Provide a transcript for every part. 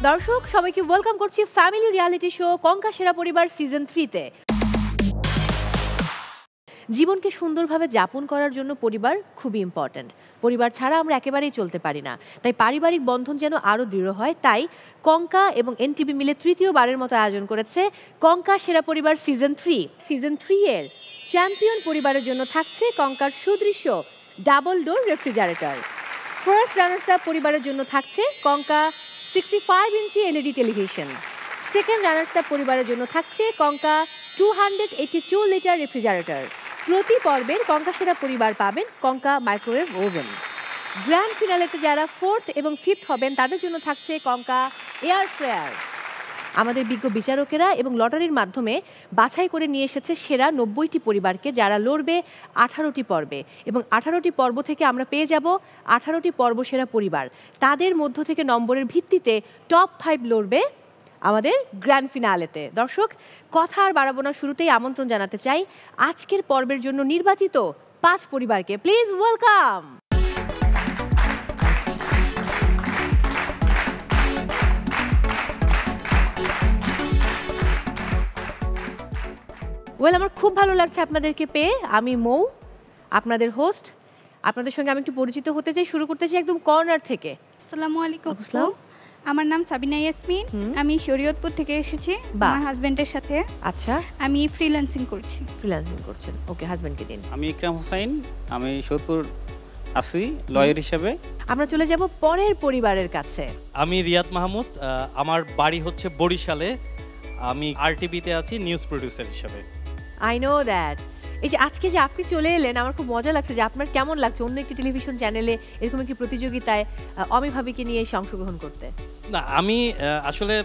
দর্শক সবাইকে ওয়েলকাম করছি ফ্যামিলি রিয়ালিটি শো কঙ্কা সেরা পরিবার সিজন 3-তে। জীবনকে সুন্দরভাবে যাপন করার জন্য পরিবার খুবই ইম্পর্ট্যান্ট। পরিবার ছাড়া আমরা একেবারেই চলতে পারি না, তাই পারিবারিক বন্ধন যেন আরও দৃঢ় হয়, তাই কঙ্কা এবং এনটিভি মিলে তৃতীয়বারের মতো আয়োজন করেছে কঙ্কা সেরা পরিবার সিজন 3। সিজন 3-এর চ্যাম্পিয়ন পরিবারের জন্য থাকছে কঙ্কার সুদৃশ্য double door refrigerator. First runners up পরিবারের জন্য থাকছে Konka 65 inch LED television. Second runners up পরিবারের জন্য থাকছে কঙ্কা 282 লিটার রেফ্রিজারেটর। প্রতি পর্বের কঙ্কা সেরা পরিবার পাবেন কঙ্কা মাইক্রোওয়েভ ওভেন। গ্র্যান্ড ফিনালেতে যারা 4th এবং 5th হবেন তাদের জন্য থাকছে কঙ্কা এয়ার ফ্রায়ার। আমাদের বিজ্ঞ বিচারকেরা এবং লটারির মাধ্যমে বাছাই করে নিয়ে এসেছে সেরা 90টি পরিবারকে, যারা লড়বে 18টি পর্বে, এবং 18টি পর্ব থেকে আমরা পেয়ে যাব 18টি পর্ব সেরা পরিবার। তাদের মধ্য থেকে নম্বরের ভিত্তিতে টপ 5 লড়বে আমাদের গ্র্যান্ড ফিনালেতে। দর্শক, কথা আর বাড়াবো না, শুরুতেই আমন্ত্রণ জানাতে চাই আজকের পর্বের জন্য নির্বাচিত 5 পরিবারকে। Please welcome. আমার খুব ভালো লাগছে আপনাদেরকে পেয়ে। আমি মৌ, আপনাদের হোস্ট। আপনাদের সঙ্গে আমি একটু পরিচিত হতে চাই। শুরু করতে চাই একদম কর্নার থেকে। আসসালামু আলাইকুম। আমার নাম সাবিনা ইয়াসমিন, আমি শরীয়তপুর থেকে এসেছি আমার হাজবেন্ডের সাথে। আচ্ছা, আমি ফ্রিল্যান্সিং করছি। ফ্রিল্যান্সিং করছেন, ওকে। হাজবেন্ডকে দিন। আমি ইকরাম হোসাইন, আমি সোদপুর আছি লয়ার হিসেবে। আমরা চলে যাব পরের পরিবারের কাছে। আমি রিয়াদ মাহমুদ, আমার বাড়ি হচ্ছে বরিশালে। আমি আরটিভিতে আছি নিউজ প্রোডিউসার হিসেবে। I know that. এই যে আজকে যে আপনি চলে এলেন, আমার খুব মজা লাগছে। যে আপনার কেমন লাগছে অন্য একটি টেলিভিশন চ্যানেলে এরকম একটি প্রতিযোগিতায় অমি ভাবিকে নিয়ে এসে অংশগ্রহণ করতে? না, আমি আসলে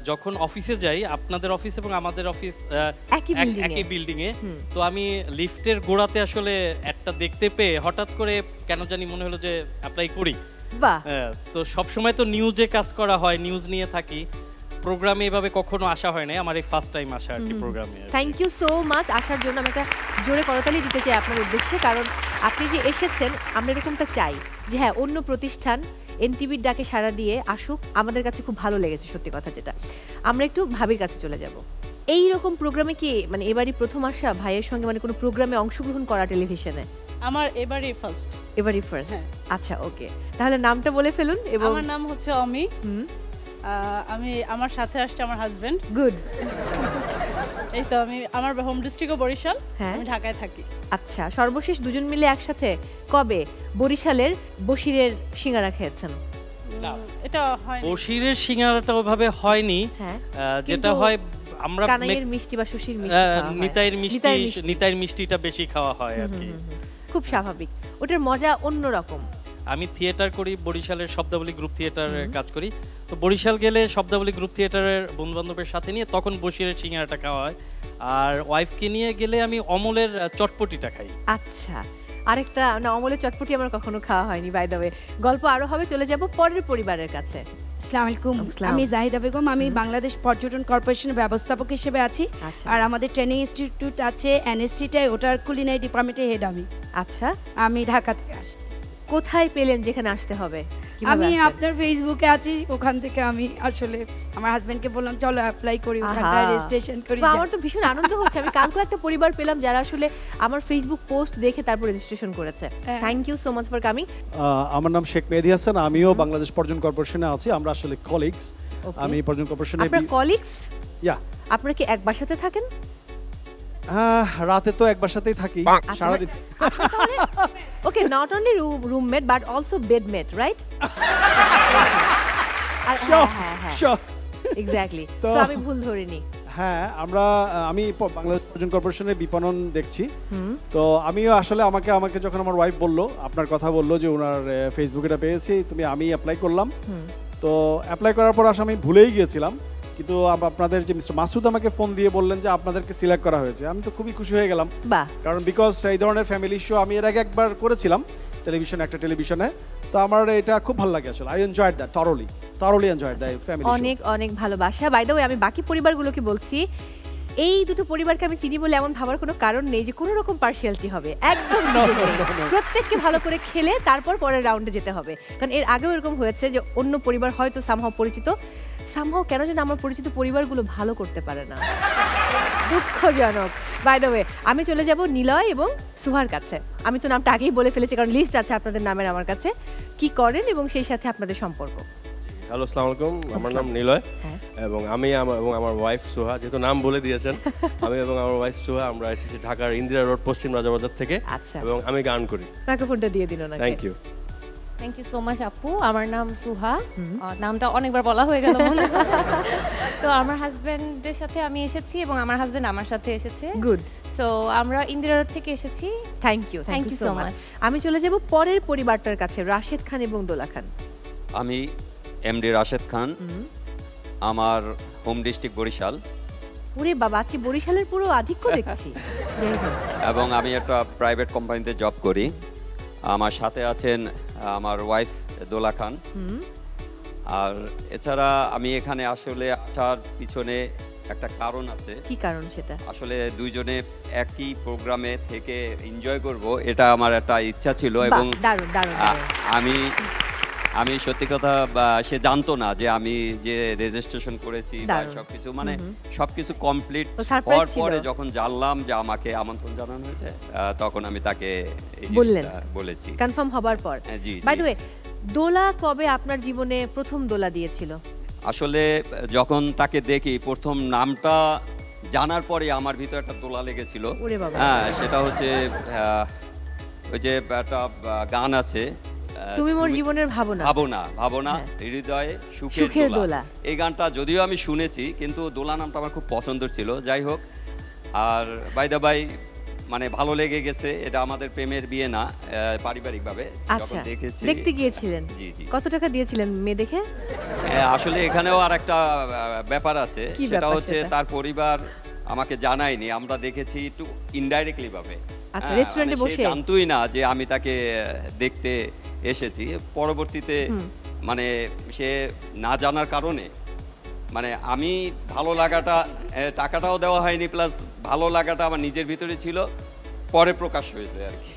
যখন অফিসে যাই, আপনাদের অফিস এবং আমাদের অফিস একই বিল্ডিং এ, তো আমি লিফটের গোড়াতে আসলে একটা দেখতে পেয়ে হঠাৎ করে কেন জানি মনে হলো যে অ্যাপ্লাই করি। বাহ। তো সবসময় তো নিউজে কাজ করা হয়, নিউজ নিয়ে থাকি, প্রোগ্রামে এভাবে কখনো আসা হয় না। আমার এই ফার্স্ট টাইম আসা আর কি প্রোগ্রামে। থ্যাংক ইউ সো মাচ আসার জন্য। আমি একটা জোরে করতালি দিতে চাই আপনার উদ্দেশ্যে, কারণ আপনি যে এসেছেন আমরা এরকমটা চাই যে হ্যাঁ, অন্য প্রতিষ্ঠান এনটিভির ডাকে সাড়া দিয়ে আসুক। আমাদের কাছে খুব ভালো লেগেছে সত্যি কথা যেটা। আমরা একটু ভাবির কাছে চলে যাব। এই রকম প্রোগ্রামে কি মানে এবারই প্রথম আসা ভাইয়ের সঙ্গে মানে কোনো প্রোগ্রামে অংশগ্রহণ করা টেলিভিশনে? আমার এবারই ফার্স্ট। এবারই ফার্স্ট? আচ্ছা, ওকে। তাহলে নামটা বলে ফেলুন। এবং আমার নাম হচ্ছে অমি। আমি আমার সাথে আসছে আমার হাজবেন্ড। গুড। এই তো আমার হোম ডিস্ট্রিক্টও বরিশাল, আমি ঢাকায় থাকি। আচ্ছা, সর্বশেষ দুজন মিলে একসাথে কবে বরিশালের বশিরের সিঙ্গারা খেয়েছেন? এটা হয় বশিরের সিঙ্গারাটা ওইভাবে হয়নি। যেটা হয় আমরা কানাইয়ের মিষ্টি বা শশীর মিষ্টি, নিতাইয়ের মিষ্টিটা বেশি খাওয়া হয় আর কি। খুব স্বাভাবিক, ওটার মজা অন্যরকম। আমি থিয়েটার করি, বরিশালের শব্দাবলী গ্রুপ থিয়েটারে কাজ করি। তো বরিশাল গেলে শব্দাবলী গ্রুপ থিয়েটারের বন্ধু বান্ধবের সাথে নিয়ে তখন বসিরের সিঙ্গারাটা খাওয়া হয়। আর ওয়াইফকে নিয়ে গেলে আমি অমলের চটপটিটা খাই। আচ্ছা, আরেকটা না, অমলের চটপটি আমার কখনো খাওয়া হয়নি। বাই দ্য ওয়ে, গল্প আরো হবে। চলে যাব পরের পরিবারের কাছে। আসসালামু আলাইকুম। আমি জাহিদা বেগম, আমি বাংলাদেশ পর্যটন কর্পোরেশনের ব্যবস্থাপক হিসেবে আছি। আর আমাদের ট্রেনিং ইনস্টিটিউট আছে এনএসটিটায়, ওটার কুলিনারি ডিপার্টমেন্টের হেড আমি। আচ্ছা, আমি ঢাকা থেকে আসছি। কোথায় পেলেন যেখানে আসতে হবে? আমি আপনার ফেসবুকে আছি, ওখান থেকে আমি আসলে আমার হাজবেন্ডকে বললাম চলো অ্যাপ্লাই করি, ওখানটা রেজিস্ট্রেশন করি। আমার তো ভীষণ আনন্দ হচ্ছে। আমি কালকে একটা পরিবার পেলাম যারা আসলে আমার ফেসবুক পোস্ট দেখে তারপর রেজিস্ট্রেশন করেছে। Thank you so much for coming. আমার নাম শেখ মেহেদী হাসান, আমিও বাংলাদেশ পর্যটন কর্পোরেশনে আছি। আমরা আসলে কলিগস। আমি পর্যটন কর্পোরেশনে। আপনারা কলিগস? ইয়া। আপনারা কি এক বাসাতে থাকেন? রাতে তো এক বাসাতেই থাকি সারাদিন। Okay, not only roommate but also bedmate, right? Exactly. তো আমি ভুল ধরিনি। হ্যাঁ, আমি বাংলাদেশ পর্যটন কর্পোরেশনের বিপণন দেখছি। তো আমিও আসলে আমাকে যখন আমার ওয়াইফ বললো, আপনার কথা বললো যে ওনার ফেসবুকে এটা পেয়েছি, আমি অ্যাপ্লাই করলাম। তো অ্যাপ্লাই করার পর আসলে আমি ভুলেই গিয়েছিলাম, কিন্তু আপনাদের যে মিস্টার মাসুদ আমাকে ফোন দিয়ে বললেন যে আপনাদেরকে সিলেক্ট করা হয়েছে। আমি তো খুবই খুশি হয়ে গেলাম, কারণ বিকজ এই ধরনের ফ্যামিলি শো আমি এর আগে একবার করেছিলাম একটা টেলিভিশনে। তো আমার এটা খুব ভালো লাগে আসলে। I enjoyed that thoroughly enjoyed the family show. অনেক অনেক ভালোবাসা। বাই দ্য ওয়ে, আমি বাকি পরিবারগুলোকে বলছি এই দুটো পরিবারকে আমি চিনি বলে এমন ভাবার কোনো কারণ নেই যে কোনো রকম পার্সিয়ালিটি হবে। একদম প্রত্যেককে ভালো করে খেলে তারপর পরের রাউন্ডে যেতে হবে। কারণ এর আগেও এরকম হয়েছে যে অন্য পরিবার হয়তো সামহাও পরিচিত সামহাও কেন যেন আমার পরিচিত পরিবারগুলো ভালো করতে পারে না, দুঃখজনক। বাই দ্য ওয়ে, আমি চলে যাব নিলয় এবং সুহার কাছে। আমি তো নামটা আগেই বলে ফেলেছি কারণ লিস্ট আছে আপনাদের নামের আমার কাছে। কি করেন এবং সেই সাথে আপনাদের সম্পর্ক? হ্যালো, আসসালামু আলাইকুম। আমার নাম নিলয় এবং আমি এবং আমার ওয়াইফ সোহা, যেহেতু নাম বলে দিয়েছেন, আমি এবং আমার ওয়াইফ সোহা আমরা এসেছি ঢাকার ইন্দিরা রোড পশ্চিম রাজাবাজার থেকে এবং আমি গান করি। মাইক্রোফোনটা দিয়ে দিন ওনাকে। Thank you. Thank you so much আপু। আমার নাম সুহা, নামটা অনেকবার বলা হয়ে গেল মনে হয়। তো আমার হাজবেন্ডের সাথে আমি এসেছি এবং আমার হাজবেন্ড আমার সাথে এসেছে। গুড। সো আমরা ইন্দিরা রোড থেকে এসেছি। Thank you so much. আমি চলে যাব পরের পরিবারটার কাছে, রাশেদ খান এবং দোলা খান। আমি এমডি রাশেদ খান, আমার হোম ডিস্ট্রিক্ট বরিশাল। ওরে বাবা, আজকে বরিশালের পুরো আধিক্য দেখছি। এবং আমি একটা প্রাইভেট কোম্পানিতে জব করি। আমার সাথে আছেন আমার ওয়াইফ দোলা খান। আর এছাড়া আমি এখানে আসলে আসার পিছনে একটা কারণ আছে। কি কারণ সেটা? আসলে দুইজনে একই প্রোগ্রামে থেকে এনজয় করব, এটা আমার একটা ইচ্ছা ছিল। এবং আমি সত্যি কথা, সে জানতো না যে আমি যে রেজিস্ট্রেশন করেছি বা সবকিছু, মানে সবকিছু কমপ্লিট হওয়ার পরে যখন জানলাম যে আমাকে আমন্ত্রণ জানানো হয়েছে, তখন আমি তাকে বলেছি কনফার্ম হবার পর। বাই দ্য ওয়ে, দোলা কবে আপনার জীবনে প্রথম দোলা দিয়েছিল? আসলে যখন তাকে দেখি, প্রথম নামটা জানার পরে আমার ভিতরে একটা দোলা লেগেছিল। হ্যাঁ, সেটা হচ্ছে ওই যে একটা গান আছে, তুমি মোর জীবনের ভাবনা, ভাবনা হৃদয়ে সুখের দোলা। এই গানটা যদিও আমি শুনেছি, কিন্তু দোলা নামটা আমার খুব পছন্দের ছিল। যাই হোক, আর বাই দা বাই মানে ভালো লেগে গেছে। এটা আমাদের প্রেমের বিয়ে না, পারিবারিক ভাবে যখন দেখেছি। দেখতে গিয়েছিলেন? জি জি। কত টাকা দিয়েছিলেন মেয়ে দেখে? আসলে এখানেও আর একটা ব্যাপার আছে, সেটা হচ্ছে তার পরিবার আমাকে জানায়নি, আমরা দেখেছি একটু ইনডাইরেক্টলি ভাবে। আচ্ছা, রেস্টুরেন্টে বসে জানতোই না যে আমি তাকে দেখতে এসেছি। পরবর্তীতে মানে সে না জানার কারণে মানে আমি ভালো লাগাটা, টাকাটাও দেওয়া হয়নি, প্লাস ভালো লাগাটা আমার নিজের ভিতরে ছিল, পরে প্রকাশ হয়েছে আর কি।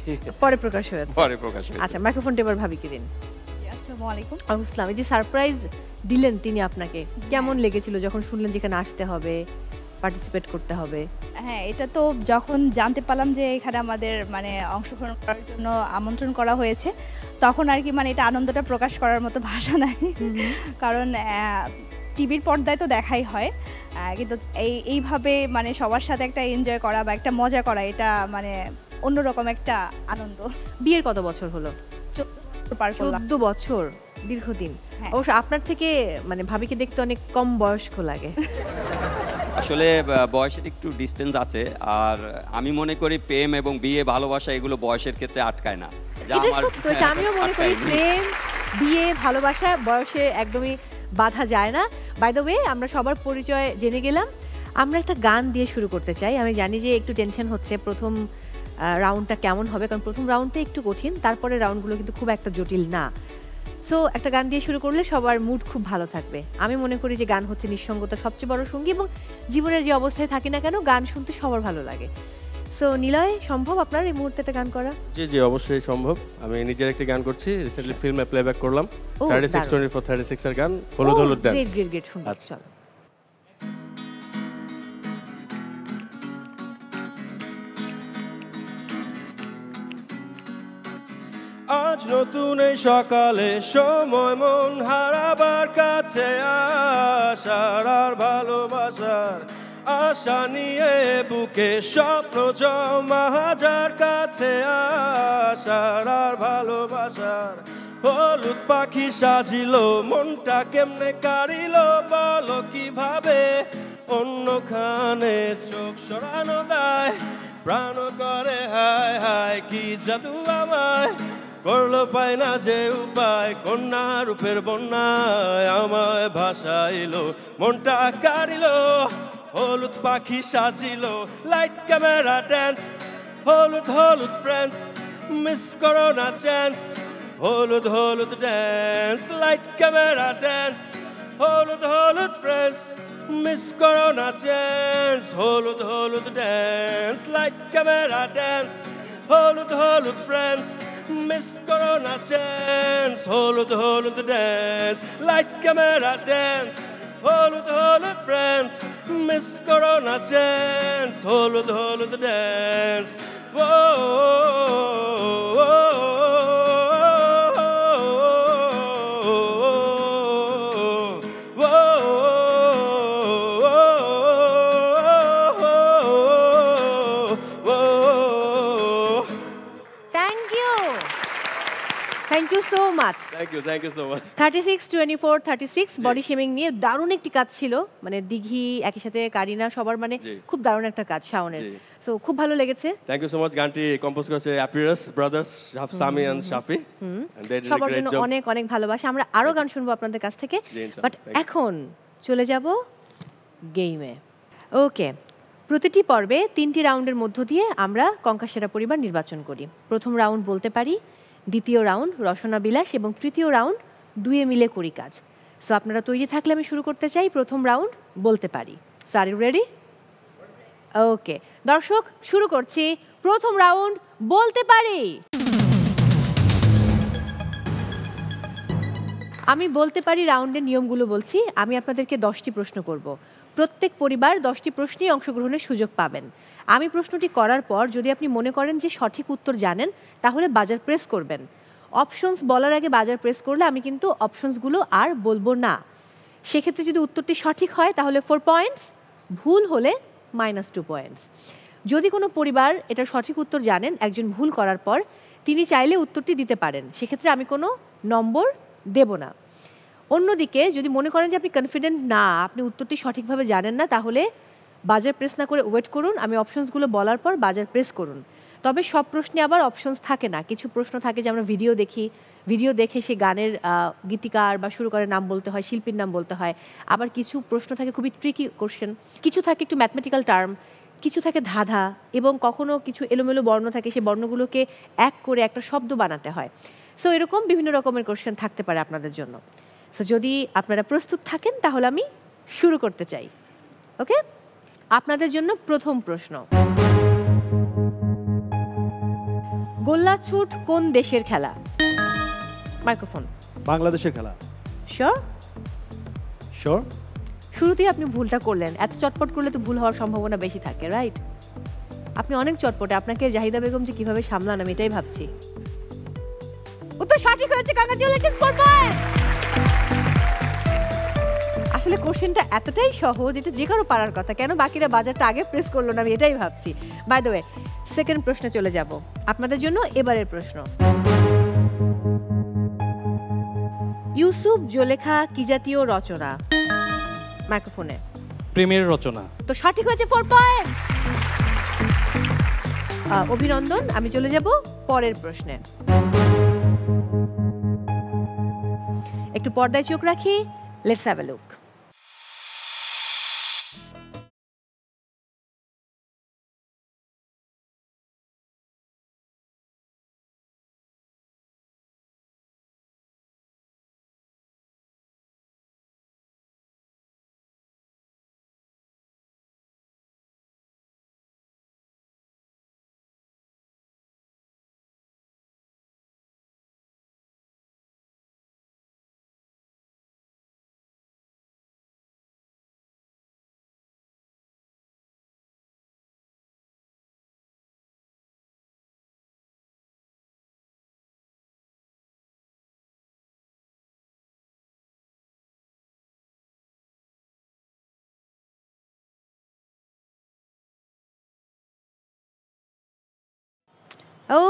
পরে প্রকাশ হয়েছে। আচ্ছা, মাইক্রোফোনটা এবার ভাবিকে দিন। আসসালামু আলাইকুম। আসসালাম। এই যে সারপ্রাইজ দিলেন তিনি আপনাকে, কেমন লেগেছিল যখন শুনলেন যেখানে আসতে হবে, পার্টিসিপেট করতে হবে? হ্যাঁ, এটা তো যখন জানতে পারলাম যে এখানে আমাদের মানে অংশগ্রহণ করার জন্য আমন্ত্রণ করা হয়েছে, তখন আর কি মানে এটা আনন্দটা প্রকাশ করার মতো ভাষা নাই। কারণ টিভির পর্দায় তো দেখাই হয়, কিন্তু এইভাবে মানে সবার সাথে একটা এনজয় করা বা একটা মজা করা, এটা মানে অন্যরকম একটা আনন্দ। বিয়ের কত বছর হলো? 14 বছর, দীর্ঘদিন। অবশ্য আপনার থেকে মানে ভাবিকে দেখতে অনেক কম বয়স্ক লাগে। আসলে বয়সের একটু ডিস্টেন্স আছে, আর আমি মনে করি প্রেম এবং বিয়ে, ভালোবাসা এগুলো বয়সের ক্ষেত্রে আটকায় না। আমিও মনে করি প্রেম, বিয়ে, ভালোবাসা বয়সে একদমই বাধা যায় না। বাই দ্য ওয়ে, আমরা সবার পরিচয় জেনে গেলাম। আমরা একটা গান দিয়ে শুরু করতে চাই। আমি জানি যে একটু টেনশন হচ্ছে প্রথম রাউন্ডটা কেমন হবে, কারণ প্রথম রাউন্ডটা একটু কঠিন, তারপরে রাউন্ডগুলো কিন্তু খুব একটা জটিল না। সো একটা গান দিয়ে শুরু করলে সবার মুড খুব ভালো থাকবে। আমি মনে করি যে গান হচ্ছে নিঃসঙ্গতার সবচেয়ে বড় সঙ্গী, এবং জীবনের যে অবস্থায় থাকি না কেন, গান শুনতে সবার ভালো লাগে। সো নিলয়, সম্ভব আপনার এই মুহূর্তে একটা গান করা? জি জি, অবশ্যই সম্ভব। আমি নিজের একটি গান করছি, রিসেন্টলি ফিল্মে প্লেব্যাক করলাম, 362436 এর গান, হলুদ হলুদ ডান্স। গ্রেট, সুন্দর। চলো। আজ নতুন এই সকালে সময় মন হারাবার কাছে আসার আর ভালোবাসার আশা নিয়ে বুকে স্বপ্ন জমা হাজার কাছে আসার আর ভালোবাসার হলুদ পাখি সাজিল মনটা কেমনে কারিল বলো কিভাবে অন্যখানে চোখ সরানো দেয় প্রাণ করে হায় হায় কি জাদু আমায় করলো পায় না যে উপায় কন্যা রূপের বন্যায় আমায় ভাসাইল মনটা কারিল হলুদ পাখি সাজিল লাইট ক্যামেরা ড্যান্স হলুদ হলুদ ফ্রেন্ডস মিস করো না চান্স হলুদ হলুদ ড্যান্স লাইট ক্যামেরা ড্যান্স হলুদ হলুদ ফ্রেন্ডস মিস করো না চান্স হলুদ হলুদ ড্যান্স লাইট ক্যামেরা ড্যান্স হলুদ হলুদ ফ্রেন্ডস মিস করো না চান্স হলুদ হলুদ ড্যান্স লাইট ক্যামেরা ড্যান্স হলুদ হলুদ ফ্রেন্ডস মিস করো না চান্স হলুদ হলুদ dance Thank you so much. Thank you so much. 36, 24, 36 body shaming নিয়ে দারুণ একটি কাজ ছিল, মানে দিঘি একই সাথে কারিনা সবার, মানে খুব দারুণ একটা কাজ শাওনের। সো খুব ভালো লেগেছে। Thank you so much. গানটি কম্পোজ করেছে অ্যাপিরাস ব্রাদার্স, সামি এন্ড শাফি। সবার জন্য অনেক অনেক ভালোবাসা। আমরা আরো গান শুনবো আপনাদের কাছ থেকে, বাট এখন চলে যাব গেমে। ওকে, প্রতিটি পর্বে 3টি রাউন্ডের মধ্য দিয়ে আমরা কঙ্কা সেরা পরিবার নির্বাচন করি। প্রথম রাউন্ড বলতে পারি, দ্বিতীয় রাউন্ড রসনা বিলাস এবং তৃতীয় রাউন্ড দুয়ে মিলে করি কাজ। সো আপনারা তৈরি থাকলে আমি শুরু করতে চাই প্রথম রাউন্ড বলতে পারি। So are you ready? Okay দর্শক, শুরু করছি প্রথম রাউন্ড বলতে পারি। আমি বলতে পারি রাউন্ডের নিয়মগুলো বলছি। আমি আপনাদেরকে 10টি প্রশ্ন করব। প্রত্যেক পরিবার 10টি প্রশ্নেই অংশগ্রহণের সুযোগ পাবেন। আমি প্রশ্নটি করার পর যদি আপনি মনে করেন যে সঠিক উত্তর জানেন, তাহলে বাজার প্রেস করবেন। অপশনস বলার আগে বাজার প্রেস করলে আমি কিন্তু অপশনসগুলো আর বলবো না। সেক্ষেত্রে যদি উত্তরটি সঠিক হয় তাহলে 4 পয়েন্টস, ভুল হলে -2 পয়েন্টস। যদি কোনো পরিবার এটার সঠিক উত্তর জানেন, একজন ভুল করার পর তিনি চাইলে উত্তরটি দিতে পারেন, সেক্ষেত্রে আমি কোনো নম্বর দেব না। অন্যদিকে যদি মনে করেন যে আপনি কনফিডেন্ট না, আপনি উত্তরটি সঠিকভাবে জানেন না, তাহলে বাজার প্রেস না করে ওয়েট করুন। আমি অপশনসগুলো বলার পর বাজার প্রেস করুন। তবে সব প্রশ্নে আবার অপশনস থাকে না। কিছু প্রশ্ন থাকে যে আমরা ভিডিও দেখি, ভিডিও দেখে সেই গানের গীতিকার বা সুরকারের নাম বলতে হয়, শিল্পীর নাম বলতে হয়। আবার কিছু প্রশ্ন থাকে খুবই ট্রিকি কোশ্চেন, কিছু থাকে একটু ম্যাথমেটিক্যাল টার্ম, কিছু থাকে ধাঁধা, এবং কখনো কিছু এলোমেলো বর্ণ থাকে, সেই বর্ণগুলোকে এক করে একটা শব্দ বানাতে হয়। সো এরকম বিভিন্ন রকমের কোশ্চেন থাকতে পারে আপনাদের জন্য। সো যদি আপনারা প্রস্তুত থাকেন তাহলে আমি শুরু করতে চাই। ওকে, আপনাদের জন্য প্রথম প্রশ্ন, গোল্লাছুট কোন দেশের খেলা? মাইক্রোফোন। বাংলাদেশের খেলা। শিওর? শিওর। শুরুতেই আপনি ভুলটা করলেন। এত চটপট করলে তো ভুল হওয়ার সম্ভাবনা বেশি থাকে, রাইট? আপনি অনেক চটপটে। আপনাকে জাহিদা বেগম যে কিভাবে সামলান আমি এটাই ভাবছি। উত্তর সঠিক হয়েছে, কংগ্রাচুলেশনস, 4 পয়েন্টস। আসলে কোশ্চেনটা এতটাই সহজ, এটা যে কারো পারার কথা। কেন বাকিরা বাজারটা আগে প্রেস করলো না, আমি এটাই ভাবছি। বাই দ্য ওয়ে, সেকেন্ড প্রশ্নে চলে যাব। আপনাদের জন্য এবারের প্রশ্ন, ইউসুফ জুলেখা কি জাতীয় রচনা? মাইক্রোফোনে। প্রেমের রচনা। তো সঠিক হয়েছে, 4 পয়েন্টস। অভিনন্দন। আমি চলে যাব পরের প্রশ্নে। একটু পর্দায় চোখ রাখি, লেটস হ্যাভ আ লুক।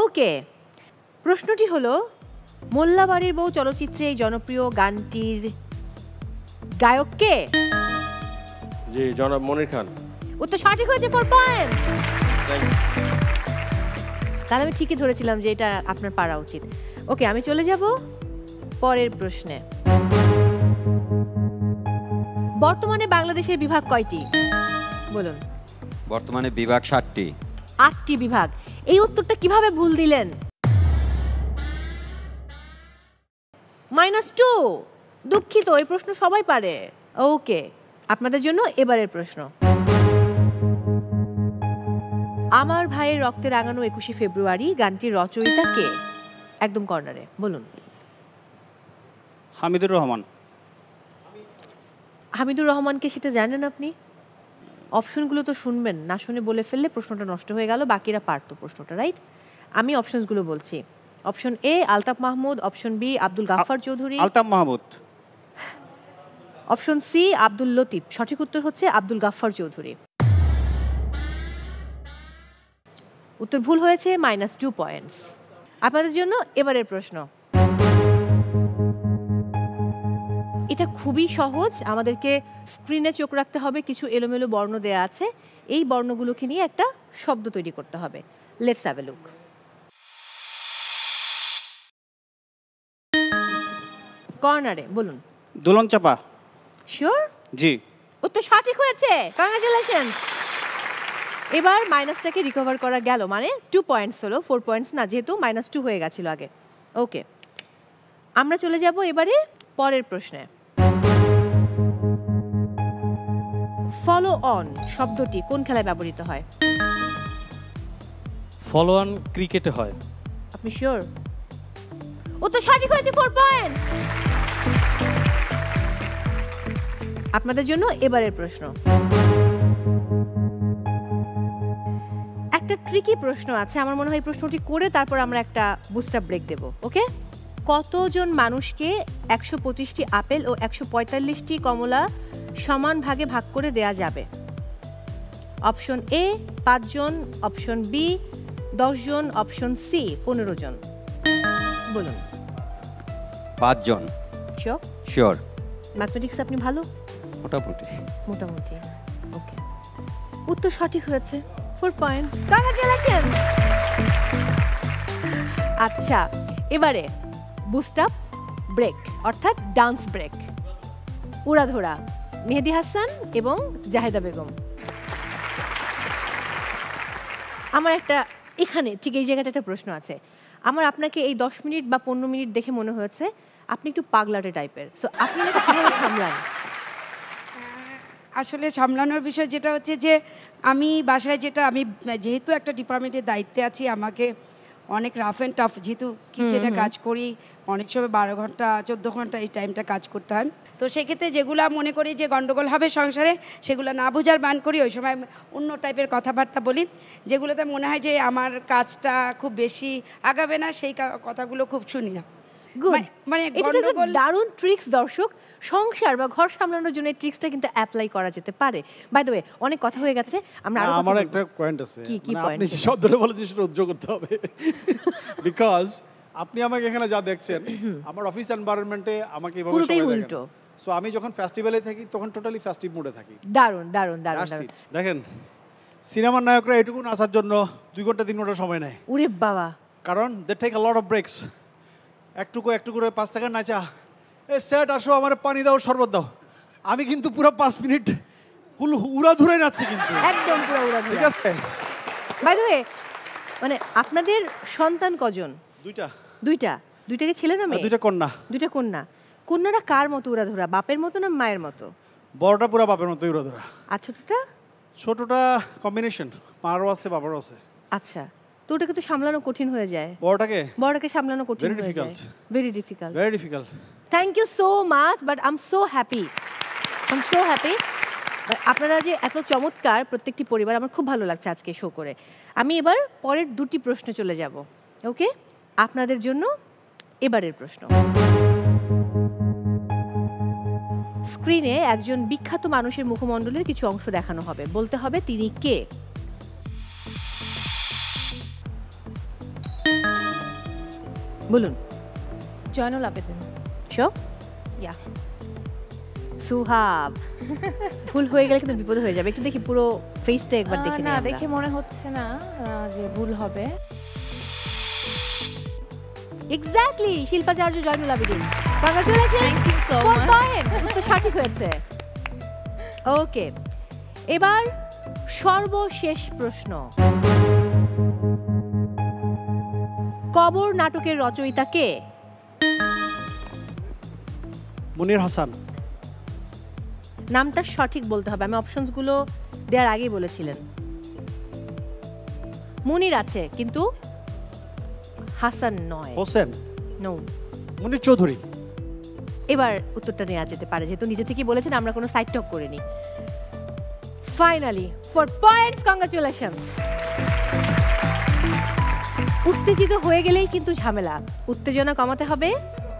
ওকে, প্রশ্নটি হলো, মোল্লাবাড়ির বউ চলচ্চিত্রে এই জনপ্রিয় গানটির গায়ক কে? জি, জনাব মনির খান। উত্তর সঠিক হয়েছে, 4 পয়েন্ট। তাহলে আমি ঠিকই ধরেছিলাম যে এটা আপনার পারা উচিত। ওকে, আমি চলে যাব পরের প্রশ্নে। বর্তমানে বাংলাদেশের বিভাগ কয়টি? বলুন। বর্তমানে বিভাগ 7টি। 8টি বিভাগ। এই উত্তরটা কিভাবে ভুল দিলেন? -2। দুঃখিত, এই প্রশ্ন সবাই পারে। ওকে, আপনাদের জন্য এবারের প্রশ্ন, আমার ভাইয়ের রক্তে রাঙানো 21শে ফেব্রুয়ারি গানটির রচয়িতা কে? একদম কর্নারে, বলুন। হামিদুর রহমান। হামিদুর রহমানকে সেটা জানেন আপনি? অপশনগুলো তো শুনবেন, না শুনে বলে ফেললে প্রশ্নটা নষ্ট হয়ে গেল, বাকিরা পারতো প্রশ্নটা, রাইট? আমি অপশনসগুলো বলছি। Option A Altaf Mahmud, option B Abdul Gaffar Chowdhury. Altaf Mahmud. Option C Abdul Latif. সঠিক উত্তর হচ্ছে আব্দুল গাফফার চৌধুরী। উত্তর ভুল হয়েছে, -2 পয়েন্টস। আপনাদের জন্য এবারের প্রশ্ন। এটা খুবই সহজ, আমাদেরকে স্ক্রিনে চোখ রাখতে হবে, কিছু এলোমেলো বর্ণ দেয়া আছে, এই বর্ণগুলোকে নিয়ে একটা শব্দ তৈরি করতে হবে। Let's have a look. কর্নারে বলুন। দুলন চাপা। শিওর? জি। উত্তর সঠিক হয়েছে, কংগ্রাচুলেশনস। এবার মাইনাসটাকে রিকভার করা গেল, মানে 2 পয়েন্টস হলো, 4 পয়েন্টস না, যেহেতু -2 হয়ে গেছিল আগে। ওকে, আমরা চলে যাব এবারে পরের প্রশ্নে। ফলো অন শব্দটি কোন খেলায় ব্যবহৃত হয়? ফলো অন ক্রিকেটে হয়। আপনি শিওর? উত্তর সঠিক হয়েছে, 4 পয়েন্ট। আপনাদের জন্য এবারের প্রশ্ন। একটা ট্রিকি প্রশ্ন আছে, আমার মনে হয় এই প্রশ্নটি করে তারপর আমরা একটা বুস্টার ব্রেক দেব। ওকে, কতজন মানুষকে 125টি আপেল ও 145টি কমলা সমান ভাগে ভাগ করে দেয়া যাবে? অপশন এ 5 জন, অপশন বি 10 জন, অপশন সি 15 জন। বলুন। 5 জন। শিওর? শিওর। ম্যাথমেটিক্স আপনি ভালো? মোটামুটি। মোটামুটি। ওকে, উত্তর সঠিক হয়েছে, 4 পয়েন্টস। কংগ্রাচুলেশনস। আচ্ছা, এবারে বুস্ট আপ ব্রেক, অর্থাৎ ডান্স ব্রেক। উড়াধরা মেহেদি হাসান এবং জাহেদা বেগম। আমার একটা এখানে ঠিক এই জায়গাটা একটা প্রশ্ন আছে। আমার আপনাকে এই 10 মিনিট বা 15 মিনিট দেখে মনে হয়েছে আপনি একটু পাগলাটে টাইপের, সো আপনি এটা কিভাবে সামলান? আসলে সামলানোর বিষয় যেটা হচ্ছে যে আমি বাসায় আমি যেহেতু একটা ডিপার্টমেন্টের দায়িত্বে আছি, আমাকে অনেক রাফ অ্যান্ড টাফ, যেহেতু কিচেনে কাজ করি, অনেক সময় 12 ঘন্টা 14 ঘন্টা এই টাইমটা কাজ করতে হয়। তো সেক্ষেত্রে যেগুলো মনে করি যে গন্ডগোল হবে সংসারে, সেগুলো না বোঝার বান করি, ওই সময় অন্য টাইপের কথাবার্তা বলি, যেগুলোতে মনে হয় যে আমার কাজটা খুব বেশি আগাবে না, সেই কথাগুলো খুব শুনি না। মানে দারুণ ট্রিক্স দর্শক, সংসার বা ঘর সামলানোর জন্য এই ট্রিক্সটা কিন্তু অ্যাপ্লাই করা যেতে পারে। বাই দ্য ওয়ে, অনেক কথা হয়ে গেছে, আমরা আরো আমার একটা পয়েন্ট আছে, কি পয়েন্ট? আপনি যে শব্দটা বলেছেন সেটা উজ্জ্বল করতে হবে, বিকজ আপনি আমাকে এখানে যা দেখছেন আমার অফিস এনভায়রনমেন্টে আমাকে এভাবে সবাই দেখেন। সো আমি যখন ফেস্টিভ্যালে থাকি তখন টোটালি ফেস্টিভ মুডে থাকি। দারুণ দারুণ দারুণ। দেখেন, সিনেমার নায়করা এটুকু নাচার জন্য 2 ঘন্টা 3 ঘন্টা সময় নেয়। ওরে বাবা! কারণ দে টেক আ লট অফ ব্রেকস। একটু করে 5 সেকেন্ড নাচা, এ সেট আসো, আমার পানি দাও, শরবত দাও। আমি কিন্তু পুরো 5 মিনিট ফুল উড়াধুরাই নাচছি, কিন্তু একদম পুরো উড়াধুরা। ঠিক আছে? বাই দ্য ওয়ে, মানে আপনাদের সন্তান কজন? 2টা। 2টা কি ছেলে না মেয়ে? 2টা কন্যা। 2টা কন্যা। কন্যারা কার মতো উড়াধুরা, বাপের মতো না মায়ের মতো? বড়টা পুরো বাপের মতো উড়াধুরা। আর ছোটটা? ছোটটা কম্বিনেশন, মারও আছে বাবারও আছে। আচ্ছা, তো ওটাকে তো সামলানো কঠিন হয়ে যায়। বড়টাকে সামলানো কঠিন হয়ে যায়। Very difficult. Thank you so much, but I am so happy. আপনারা যে এত চমৎকার প্রত্যেকটি পরিবার, আমার খুব ভালো লাগছে আজকে শো করে। আমি এবার পরের 2টি প্রশ্নে চলে যাব। ওকে, আপনাদের জন্য এবারের প্রশ্ন। স্ক্রিনে একজন বিখ্যাত মানুষের মুখমণ্ডলের কিছু অংশ দেখানো হবে, বলতে হবে তিনি কে। বলুন। জয়নুল আবেদিন। শিওর? ইয়া। সুহাব। ভুল হয়ে গেলে কিন্তু বিপদ হয়ে যাবে, একটু দেখি পুরো ফেসটা একবার দেখে নিই। না, দেখে মনে হচ্ছে না যে ভুল হবে। Exactly, Shilpacharya Zainul Abedin. Congratulation, thank you so much. উত্তর সঠিক হয়েছে। ওকে, এবার সর্বশেষ প্রশ্ন। কবর নাটকের রচয়িতা কে? মুনির হাসান। নামটা সঠিক বলতে হবে, আমি অপশনসগুলো দেওয়ার আগেই বলেছিলেন। মুনির আছে কিন্তু হাসান নয়। হোসেন। নো। মুনির চৌধুরী। এবার উত্তরটা নেওয়া যেতে পারে, যেহেতু নিজে থেকেই বলেছেন আমরা কোনো সাইড টক করিনি। Finally for points, congratulations. উত্তেজিত হয়ে গেলেই কিন্তু ঝামেলা, উত্তেজনা কমাতে হবে।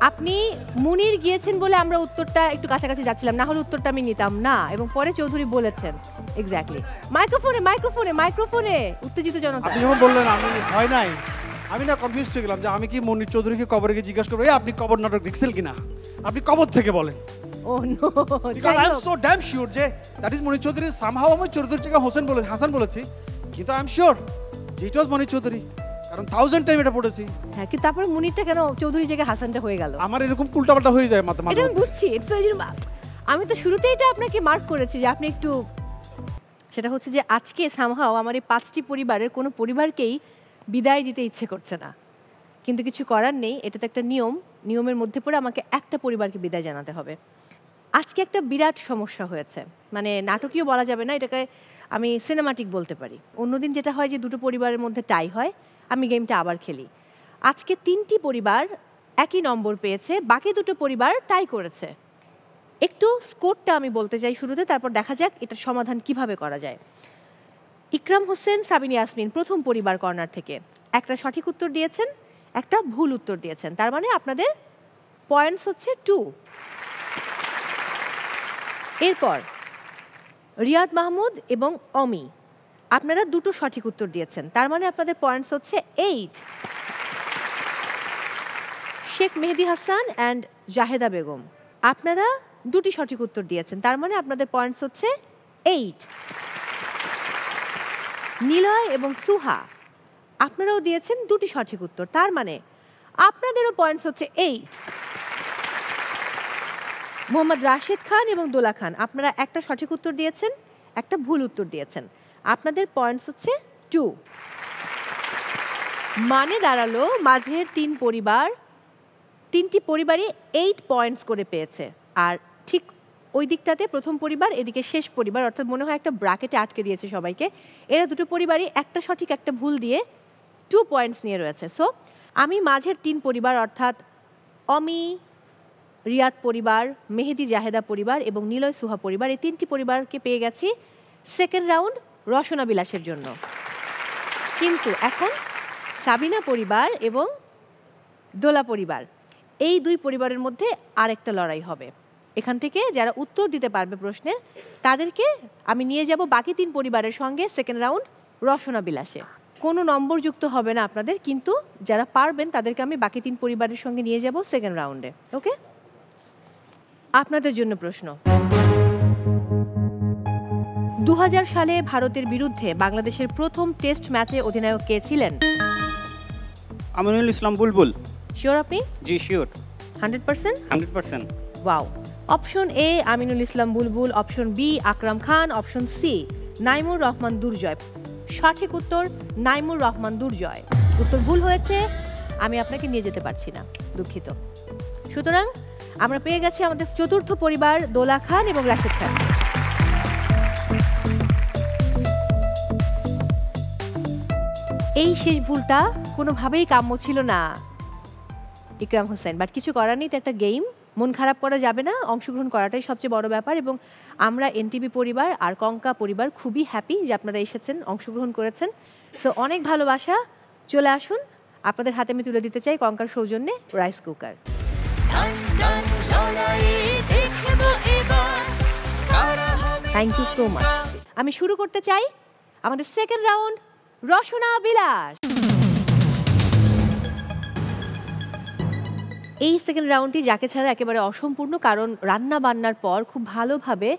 আপনি মুনির গিয়েছেন বলে আমরা উত্তরটা একটু কাছাকাছি যাচ্ছিলাম, না হলে উত্তরটা আমি নিতাম না। এবং পরে চৌধুরী বলেছেন এক্স্যাক্টলি। মাইক্রোফোনে মাইক্রোফোনে মাইক্রোফোনে উত্তেজিত জনতা। আপনি যখন বললেন আমি হয় নাই, আমি না কনফিউজ হয়ে গেলাম যে আমি কি মনির চৌধুরীকে কবরে গিয়ে জিজ্ঞাসা করবো আপনি কবর নাটক দেখছেন কিনা, আপনি কবর থেকে বলেন। Oh no, because I am so damn sure যে that is Monir Chowdhury. Somehow আমি চৌধুরীর জায়গায় হাসান বলেছি, কিন্তু আই এম শিওর যে ইট ওয়াজ মনির চৌধুরী, কারণ 1000 টাইম এটা পড়েছি। হ্যাঁ, কিন্তু তারপর মুনিরটা কেন চৌধুরী জায়গায় হাসানটা হয়ে গেল? আমার এরকম উল্টাপাল্টা হয়ে যায় মাথা মাথা। এটা আমি বুঝছি, আমি তো শুরুতেই এটা আপনাকে মার্ক করেছি যে আপনি একটু, সেটা হচ্ছে যে আজকে সামহাও আমার এই 5টি পরিবারের কোনো পরিবারকেই বিদায় দিতে ইচ্ছে করছে না, কিন্তু কিছু করার নেই, এটা তো একটা নিয়মের মধ্যে পড়ে আমাকে একটা পরিবারকে বিদায় জানাতে হবে। আজকে একটা বিরাট সমস্যা হয়েছে, মানে নাটকীয় বলা যাবে না, এটাকে আমি সিনেমাটিক বলতে পারি। অন্যদিন যেটা হয় যে দুটো পরিবারের মধ্যে টাই হয়, আমি গেমটা আবার খেলি। আজকে 3টি পরিবার একই নম্বর পেয়েছে, বাকি দুটো পরিবার টাই করেছে। একটু স্কোরটা আমি বলতে চাই শুরুতে, তারপর দেখা যাক এটার সমাধান কিভাবে করা যায়। ইকরাম হোসেন, সাবিনা ইয়াসমিন প্রথম পরিবার কর্নার থেকে একটা সঠিক উত্তর দিয়েছেন, একটা ভুল উত্তর দিয়েছেন, তার মানে আপনাদের পয়েন্টস হচ্ছে 2। এরপর রিয়াদ মাহমুদ এবং অমি আপনারা দুটো সঠিক উত্তর দিয়েছেন, তার মানে আপনাদের পয়েন্টস হচ্ছে 8। শেখ মেহেদি হাসান অ্যান্ড জাহেদা বেগম আপনারা দুটি সঠিক উত্তর দিয়েছেন, তার মানে আপনাদের পয়েন্টস হচ্ছে 8। নিলয় এবং সুহা আপনারাও দিয়েছেন দুটি সঠিক উত্তর, তার মানে আপনাদেরও পয়েন্টস হচ্ছে 8। মোহাম্মদ রাশেদ খান এবং দোলা খান আপনারা একটা সঠিক উত্তর দিয়েছেন, একটা ভুল উত্তর দিয়েছেন, আপনাদের পয়েন্টস হচ্ছে 2। মানে দাঁড়ালো মাঝের 3টি পরিবারই 8 পয়েন্টস করে পেয়েছে, আর ঠিক ওই দিকটাতে প্রথম পরিবার, এদিকে শেষ পরিবার, অর্থাৎ মনে হয় একটা ব্র্যাকেটে আটকে দিয়েছে সবাইকে। এরা দুটো পরিবারই একটা সঠিক একটা ভুল দিয়ে 2 পয়েন্টস নিয়ে রয়েছে। সো আমি মাঝের 3 পরিবার অর্থাৎ অমি রিয়াদ পরিবার, মেহেদি জাহেদা পরিবার এবং নিলয় সুহা পরিবার, এই 3টি পরিবারকে পেয়ে গেছি সেকেন্ড রাউন্ড রসনা বিলাসের জন্য। কিন্তু এখন সাবিনা পরিবার এবং দোলা পরিবার, এই 2 পরিবারের মধ্যে আরেকটা লড়াই হবে। এখান থেকে যারা উত্তর দিতে পারবে প্রশ্নের তাদেরকে আমি নিয়ে যাব বাকি 3 পরিবারের সঙ্গে সেকেন্ড রাউন্ড রসনা বিলাসে। কোনো নম্বর যুক্ত হবে না আপনাদের, কিন্তু যারা পারবেন তাদেরকে আমি বাকি 3 পরিবারের সঙ্গে নিয়ে যাব সেকেন্ড রাউন্ডে। ওকে, আপনাদের জন্য প্রশ্ন। 2000 সালে ভারতের বিরুদ্ধে বাংলাদেশের প্রথম টেস্ট ম্যাচে অধিনায়ক কে ছিলেন? আমিনুল ইসলাম বুলবুল। শিওর আপনি? জি sure. 100%? 100%। Wow. Option A Aminul Islam Bulbul, option B Akram Khan, option C Naimur Rahman Durjoy. সঠিক উত্তর নাইমুর রহমান দুর্জয়। উত্তর ভুল হয়েছে, আমি আপনাকে নিয়ে যেতে পারছি না, দুঃখিত। সুতরাং আমরা পেয়ে গেছি আমাদের চতুর্থ পরিবার দোলা খান এবং রাশেদ খান। এই শেষ ভুলটা কোনোভাবেই কাম্য ছিল না ইকরাম হোসেন, বাট কিছু করার নেই, এটা একটা গেম, মন খারাপ করা যাবে না, অংশগ্রহণ করাটাই সবচেয়ে বড় ব্যাপার। এবং আমরা এনটিভি পরিবার আর কঙ্কা পরিবার খুবই হ্যাপি যে আপনারা এসেছেন, অংশগ্রহণ করেছেন। সো অনেক ভালোবাসা, চলে আসুন, আপনাদের হাতে আমি তুলে দিতে চাই কঙ্কার সৌজন্যে rice cooker. Thank you so much. আমি শুরু করতে চাই আমাদের সেকেন্ড রাউন্ড রসনা বিলাস। এই সেকেন্ড রাউন্ডটি যাকে ছাড়া একেবারে অসম্পূর্ণ, কারণ রান্না বান্নার পর খুব ভালোভাবে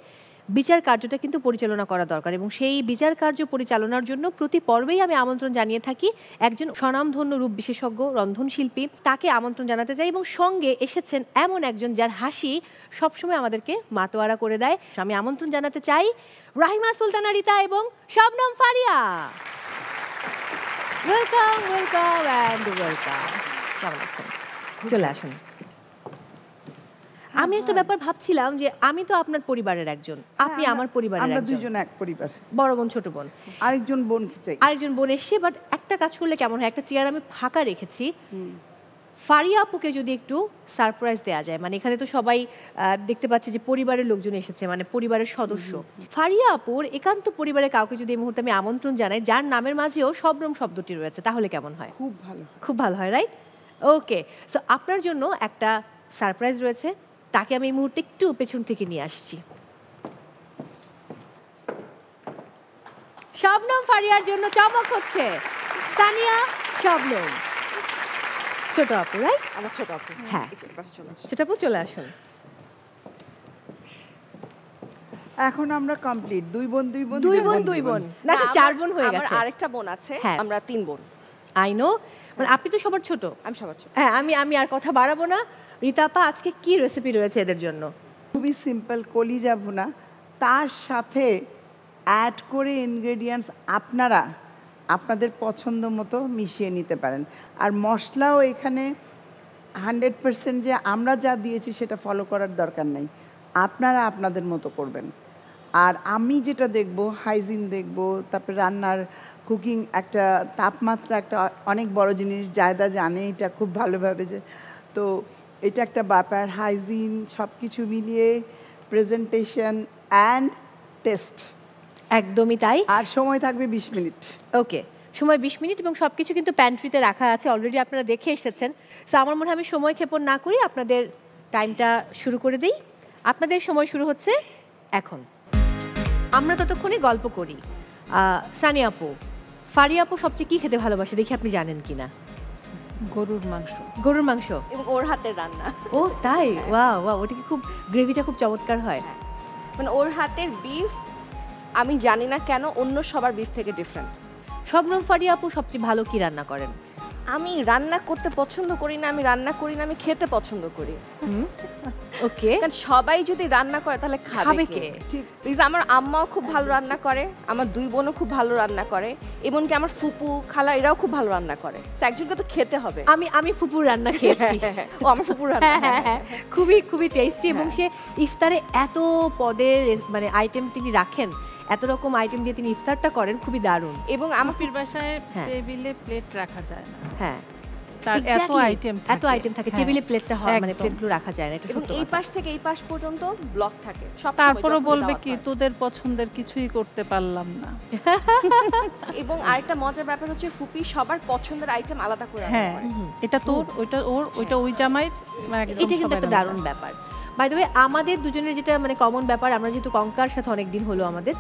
বিচার কার্যটা কিন্তু পরিচালনা করা দরকার, এবং সেই বিচার কার্য পরিচালনার জন্য প্রতি পর্বেই আমি আমন্ত্রণ জানিয়ে থাকি একজন স্বনামধন্য রূপ বিশেষজ্ঞ রন্ধনশিল্পী, তাকে আমন্ত্রণ জানাতে চাই। এবং সঙ্গে এসেছেন এমন একজন যার হাসি সবসময় আমাদেরকে মাতোয়ারা করে দেয়। আমি আমন্ত্রণ জানাতে চাই রাহিমা সুলতানা রিতা এবং Shabnam Faria. Welcome welcome and welcome. কেমন আছেন? চলে আসুন। আমি একটা ব্যাপার ভাবছিলাম যে আমি তো আপনার পরিবারের একজন, আপনি আমার পরিবারের একজন, আমরা দুইজন এক পরিবার, বড় বোন ছোট বোন, আরেকজন বোন চাই, আরেকজন বোন এসে। বাট একটা কাজ করলে কেমন হয়, একটা চেয়ার আমি ফাঁকা রেখেছি, ফারিয়া আপুকে যদি একটু সারপ্রাইজ দেওয়া যায়, মানে এখানে তো সবাই দেখতে পাচ্ছে যে পরিবারের লোকজন এসেছে, মানে পরিবারের সদস্য। ফারিয়া আপুর একান্ত পরিবারের কাউকে যদি এই মুহূর্তে আমি আমন্ত্রণ জানাই যার নামের মাঝেও শবনম শব্দটি রয়েছে, তাহলে কেমন হয়? খুব ভালো, খুব ভালো হয়, রাইট? ওকে, সো আপনার জন্য একটা সারপ্রাইজ রয়েছে, তাকে আমি এই মুহূর্তে একটু পেছন থেকে নিয়ে আসছি। শবনম ফারিয়ার জন্য চমক হচ্ছে। সানিয়া, শবনম, ছোট আপু, রাইট? আমার ছোট আপু। হ্যাঁ, ছোট আপু চলে আসুন। এখন আমরা কমপ্লিট, দুই বোন না, 4 বোন হয়ে গেছে। আমার আরেকটা বোন আছে, আমরা 3 বোন। আই নো, মানে আপনি তো সবার ছোট। আমি সবার ছোট। হ্যাঁ, আমি আর কথা বাড়াবো না। রীতা আপা, আজকে কি রেসিপি রয়েছে এদের জন্য? খুবই সিম্পল কলিজা ভুনা, তার সাথে অ্যাড করে ইনগ্রেডিয়েন্টস আপনারা আপনাদের পছন্দ মতো মিশিয়ে নিতে পারেন। আর মশলাও এখানে 100% যে আমরা যা দিয়েছি সেটা ফলো করার দরকার নেই, আপনারা আপনাদের মতো করবেন। আর আমি যেটা দেখব, হাইজিন দেখব, তারপরে রান্নার কুকিং একটা তাপমাত্রা একটা অনেক বড় জিনিস, জায়দা জানে এটা খুব ভালোভাবে, যে তো এটা একটা ব্যাপার, হাইজিন সব কিছু মিলিয়ে প্রেজেন্টেশন অ্যান্ড টেস্ট। একদমই তাই। আর সময় থাকবে 20 মিনিট। ওকে, সময় 20 মিনিট এবং সব কিছু কিন্তু প্যান্ট্রিতে রাখা আছে, অলরেডি আপনারা দেখে এসেছেন। সো আমার মনে হয় আমি সময় ক্ষেপণ না করি, আপনাদের টাইমটা শুরু করে দিই। আপনাদের সময় শুরু হচ্ছে এখন। আমরা ততক্ষণে গল্প করি। সানিয়া আপু, ফারিয়া আপু সবচেয়ে কি খেতে ভালোবাসে দেখি আপনি জানেন কিনা? গরুর মাংস। গরুর মাংস এবং ওর হাতের রান্না। ও তাই? ওয়াও ওয়াও, ওটা কি খুব গ্রেভিটা খুব চমৎকার হয়? মানে ওর হাতের বিফ আমি জানি না কেন অন্য সবার বিফ থেকে ডিফারেন্ট। শবনম ফারিয়া আপু সবচেয়ে ভালো কি রান্না করেন? আমি রান্না করতে পছন্দ করি না, আমি রান্না করি না, আমি খেতে পছন্দ করি। ওকে, কারণ সবাই যদি রান্না করে তাহলে খাবে কে? ঠিক, আমার আম্মাও খুব ভালো রান্না করে, আমার 2 বোনও খুব ভালো রান্না করে, এমনকি আমার ফুপু খালা এরাও খুব ভালো রান্না করে। একজনকে তো খেতে হবে। আমি ফুপুর রান্না খেয়েছি। ও আমার ফুপুর রান্না খুবই খুবই টেস্টি, এবং সে ইফতারে এত পদের মানে আইটেম তিনি রাখেন, এত রকম আইটেম দিয়ে তিনি ইফতারটা করেন, খুবই দারুণ। এবং আমার বাসায় টেবিলে প্লেট রাখা যায় না। হ্যাঁ, তার এত আইটেম থাকে, টেবিলে প্লেটটা হয় মানে প্লেটগুলো রাখা যায় না, এটা সত্যি। এই পাশ থেকে এই পাশ পর্যন্ত ব্লক থাকে সব। তারপরও বলবে কি তোদের পছন্দের কিছুই করতে পারলাম না। এবং আরেকটা মজার ব্যাপার হচ্ছে ফুপি সবার পছন্দের আইটেম আলাদা করে রান্না করে। এটা তোর, ওইটা ওর, ওইটা ওই জামাইয়ের, এটা কিন্তু একটা দারুণ ব্যাপার। বাই দ্য ওয়ে, আমাদের দুজনের যেটা মানে কমন ব্যাপার, আমরা যেহেতু কঙ্কার সাথে অনেক দিন হলো আমাদের,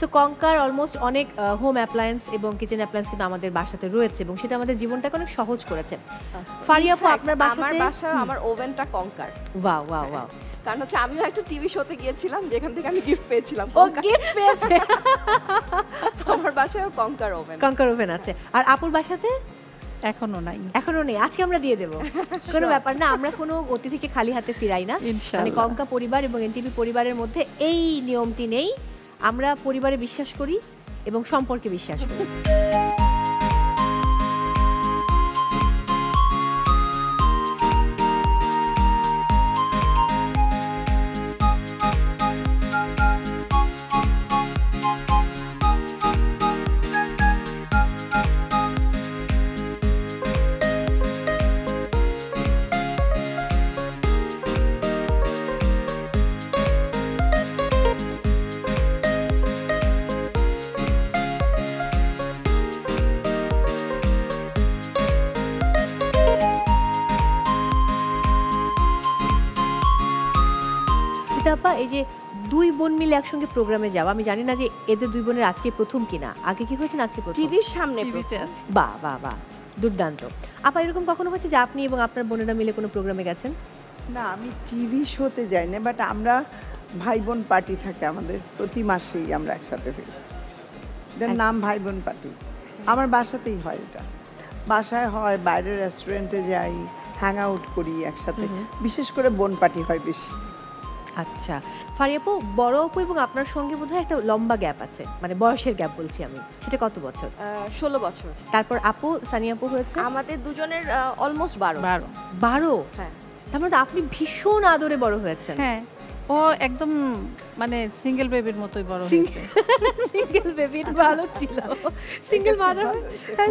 সো কঙ্কার অলমোস্ট অনেক হোম অ্যাপ্লায়েন্স এবং কিচেন অ্যাপ্লায়েন্স কিন্তু আমাদের বাসাতে রয়েছে, এবং সেটা আমাদের জীবনটাকে অনেক সহজ করেছে। ফারিয়া আপু, আপনার বাসাতে? আমার বাসা, আমার ওভেনটা কঙ্কার। Wow wow wow. কারণ হচ্ছে আমিও একটা টিভি শোতে গিয়েছিলাম যেখান থেকে আমি গিফট পেয়েছিলাম। ও গিফট পেয়েছে? আমার বাসায় কঙ্কার ওভেন। কঙ্কার ওভেন আছে। আর আপুর বাসাতে? এখনো নাই। এখনো নেই, আজকে আমরা দিয়ে দেবো, কোনো ব্যাপার না। আমরা কোনো অতিথিকে খালি হাতে ফিরাই না, মানে কঙ্কা পরিবার এবং এনটিভি পরিবারের মধ্যে এই নিয়মটি নেই। আমরা পরিবারে বিশ্বাস করি এবং সম্পর্কে বিশ্বাস করি। এই যে 2 বোন মিলে একসঙ্গে প্রোগ্রামে যাওয়া, আমি জানি না যে এদের 2 বোনের আজকে প্রথম কিনা, আগে কি হয়েছে আজকে প্রথম? টিভির সামনে আছে। বাহ বাহ বাহ, দুর্দান্ত। আপা, এরকম কখনো হয়েছে যে আপনি এবং আপনার বোনেরা মিলে কোনো প্রোগ্রামে গেছেন? না, আমি টিভি শোতে যাই না, বাট আমরা ভাই বোন পার্টি থাকে আমাদের, প্রতি মাসেই আমরা একসাথে হই, যার নাম ভাই বোন পার্টি। আমার বাসাতেই হয় এটা, বাসায় হয়, বাইরের রেস্টুরেন্টে যাই, হ্যাং আউট করি একসাথে, বিশেষ করে বোন পার্টি হয় বেশি। আচ্ছা, ফারিয়া আপু, বড় আপু এবং আপনার সঙ্গে বোধহয় একটা লম্বা গ্যাপ আছে, মানে বয়সের গ্যাপ বলছি আমি, সেটা কত বছর? 16 বছর। তারপর আপু, সানিয়া আপু হয়েছে? আমাদের দুজনের অলমোস্ট 12। 12? হ্যাঁ। তার মানে আপনি ভীষণ আদরে বড় হয়েছেন। হ্যাঁ, ও একদম মানে সিঙ্গেল বেবির মতোই বড় হয়েছে। সিঙ্গেল বেবি ভালো ছিল, সিঙ্গেল মাদার,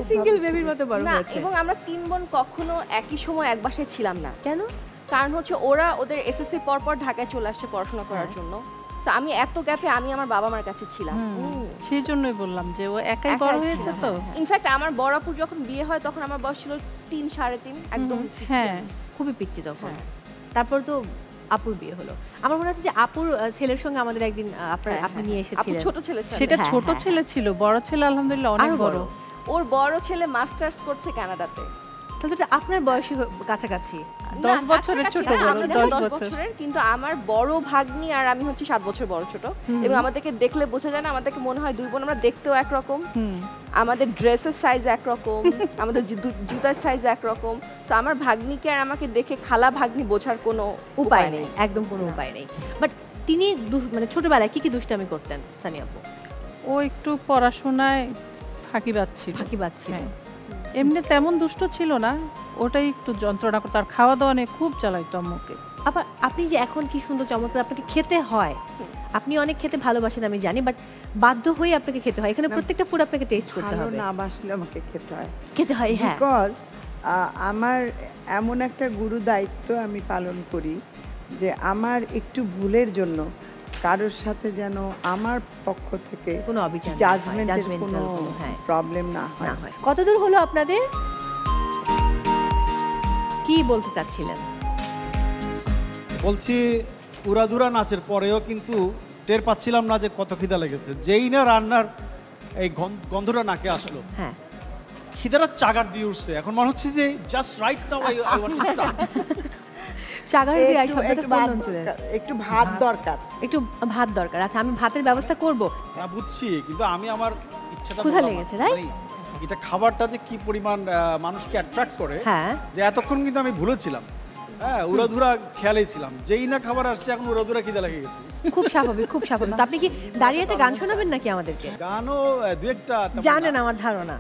সিঙ্গেল বেবির মতো বড় হয়েছে। এবং আমরা 3 বোন কখনো একই সময় এক বাসায় ছিলাম না। কেন? কারণ হচ্ছে ওরা ওদের এসএসসি পর ঢাকায় চলে আসছে পড়াশোনা করার জন্য। তো আমি এত গ্যাপে আমি আমার বাবা মার কাছে ছিলাম। সেই জন্যই বললাম যে ও একাই বড় হয়েছে। তো ইনফ্যাক্ট আমার বড় আপুর যখন বিয়ে হয় তখন আমার বয়স ছিল 3 3.5, একদম। হ্যাঁ, খুবই পিচ্চি তখন। তারপর তো আপুর বিয়ে হলো। আমার মনে হচ্ছে যে আপুর ছেলের সঙ্গে আমাদের একদিন আপনি নিয়ে এসেছিলেন। ছোট ছেলের সাথে। সেটা ছোট ছেলে ছিল, বড় ছেলে আলহামদুলিল্লাহ অনেক বড়। ওর বড় ছেলে মাস্টার্স করছে কানাডাতে। তাহলে তো আপনার বয়সী কাছাকাছি। 10 বছরের ছোট, বড় 10 বছরের। কিন্তু আমার বড় ভাগ্নি আর আমি হচ্ছে 7 বছর বড় ছোট। এবং আমাদেরকে দেখলে বোঝা যায় না, আমাদেরকে মনে হয় দুই বোন আমরা দেখতেও একরকম, আমাদের ড্রেসের সাইজ একরকম, আমাদের জুতার সাইজ একরকম। তো আমার ভাগ্নিকে আর আমাকে দেখে খালা ভাগ্নি বোঝার কোনো উপায় নেই, একদম কোনো উপায় নেই। বাট তিনি মানে ছোটবেলায় কি দুষ্টামি করতেন সানি আপু? ও একটু পড়াশোনায় ফাঁকিবাজ ছিল। এমনি তেমন দুষ্ট ছিল না, ওটাই একটু যন্ত্রণা করতো। আর খাওয়া দাওয়া নিয়ে খুব চালাইতো আম্মুকে। আবার আপনি যে এখন কি সুন্দর চমৎকার আপনাকে খেতে হয়, আপনি অনেক খেতে ভালোবাসেন আমি জানি, বাট বাধ্য হয়ে আপনাকে খেতে হয়। এখানে প্রত্যেকটা ফুড আপনাকে টেস্ট করতে হবে। না বাসলে আমাকে খেতে হয়। হ্যাঁ, বিকজ আমার এমন একটা গুরু দায়িত্ব আমি পালন করি যে আমার একটু ভুলের জন্য কারোর সাথে যেন আমার পক্ষ থেকে কোনো অবিচার, জাজমেন্টের কোনো প্রবলেম না হয়। কতদূর হলো আপনাদের? কি বলতে চাচ্ছিলেন? বলছি উড়াধুরা নাচের পরেও কিন্তু টের পাচ্ছিলাম না যে কত খিদা লেগেছে। যেই না রান্নার এই গন্ধটা নাকে আসলো, হ্যাঁ, খিদাটা চাগার দিয়ে উঠছে। এখন মনে হচ্ছে যে just right now I want to start. চাগার দিয়ে একটু ভাত দরকার, একটু ভাত দরকার। আচ্ছা, আমি ভাতের ব্যবস্থা করব। না বুঝছি, কিন্তু আমি আমার ইচ্ছাটা ক্ষুধা লেগেছে, রাইট? এটা খাবারটা যে কি পরিমাণ মানুষকে অ্যাট্রাক্ট করে, হ্যাঁ, যে এতক্ষণ কিন্তু আমি ভুলেছিলাম। হ্যাঁ, উড়াধুরা খেয়ালেই ছিলাম। যেই না খাবার আসছে এখন উড়াধুরা খিদা লেগে গেছে। খুব স্বাভাবিক, খুব স্বাভাবিক। আপনি কি দাঁড়িয়ে একটা গান শোনাবেন নাকি আমাদেরকে? গানও দু একটা জানেন আমার ধারণা।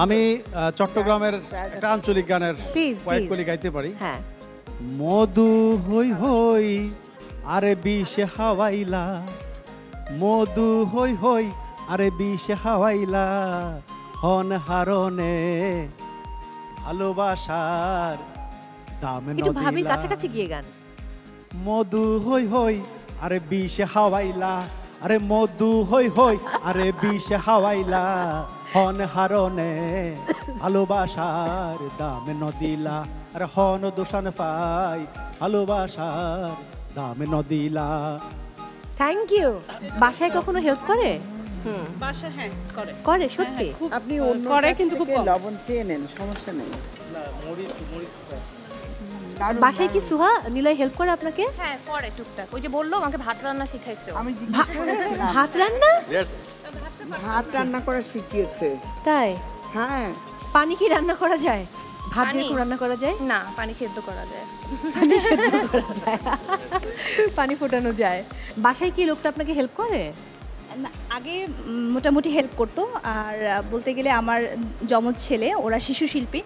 আমি চট্টগ্রামের একটা আঞ্চলিক গানের কয়েক কলি গাইতে পারি। হ্যাঁ। মধু হই হই আরে বিষে হাওয়াইলা, মধু হই হই আরে বিষে হাওয়াইলা, হন হারনে ভালোবাসার দাম একটু ভাবি কাছাকাছি গিয়ে গান। মধু হই হই আরে বিষে হাওয়াইলা, আরে মধু হই হই আরে বিষে হাওয়াইলা, হন হারনে ভালোবাসার দাম নদিলা, আরে হন দোষান পাই ভালোবাসার দাম নদিলা। Thank you. বাসায় কখনো হেল্প করে? বাসা হ্যাঁ করে। করে সত্যি? আপনি অন্য করে কিন্তু খুব লবণ চেয়ে নেন, সমস্যা নেই। বাসায় কি সুহা নিলয় হেল্প করে আপনাকে? হ্যাঁ করে টুকটাক। ওই যে বললো আমাকে ভাত রান্না শিখাইছে। আমি জিজ্ঞেস করেছিলাম। ভাত রান্না? यस, ভাত রান্না করা শিখিয়েছে। তাই? হ্যাঁ। পানি কি রান্না করা যায়? ভাত যেরকম রান্না করা যায়? না, পানি সেদ্ধ করা যায়। পানি সেদ্ধ করা যায়, পানি ফোটানো যায়। বাসায় কি লোকটা আপনাকে হেল্প করে? আগে মোটামুটি হেল্প করতো। আর বলতে গেলে আমার যমজ ছেলে, ওরা শিশু শিল্পী,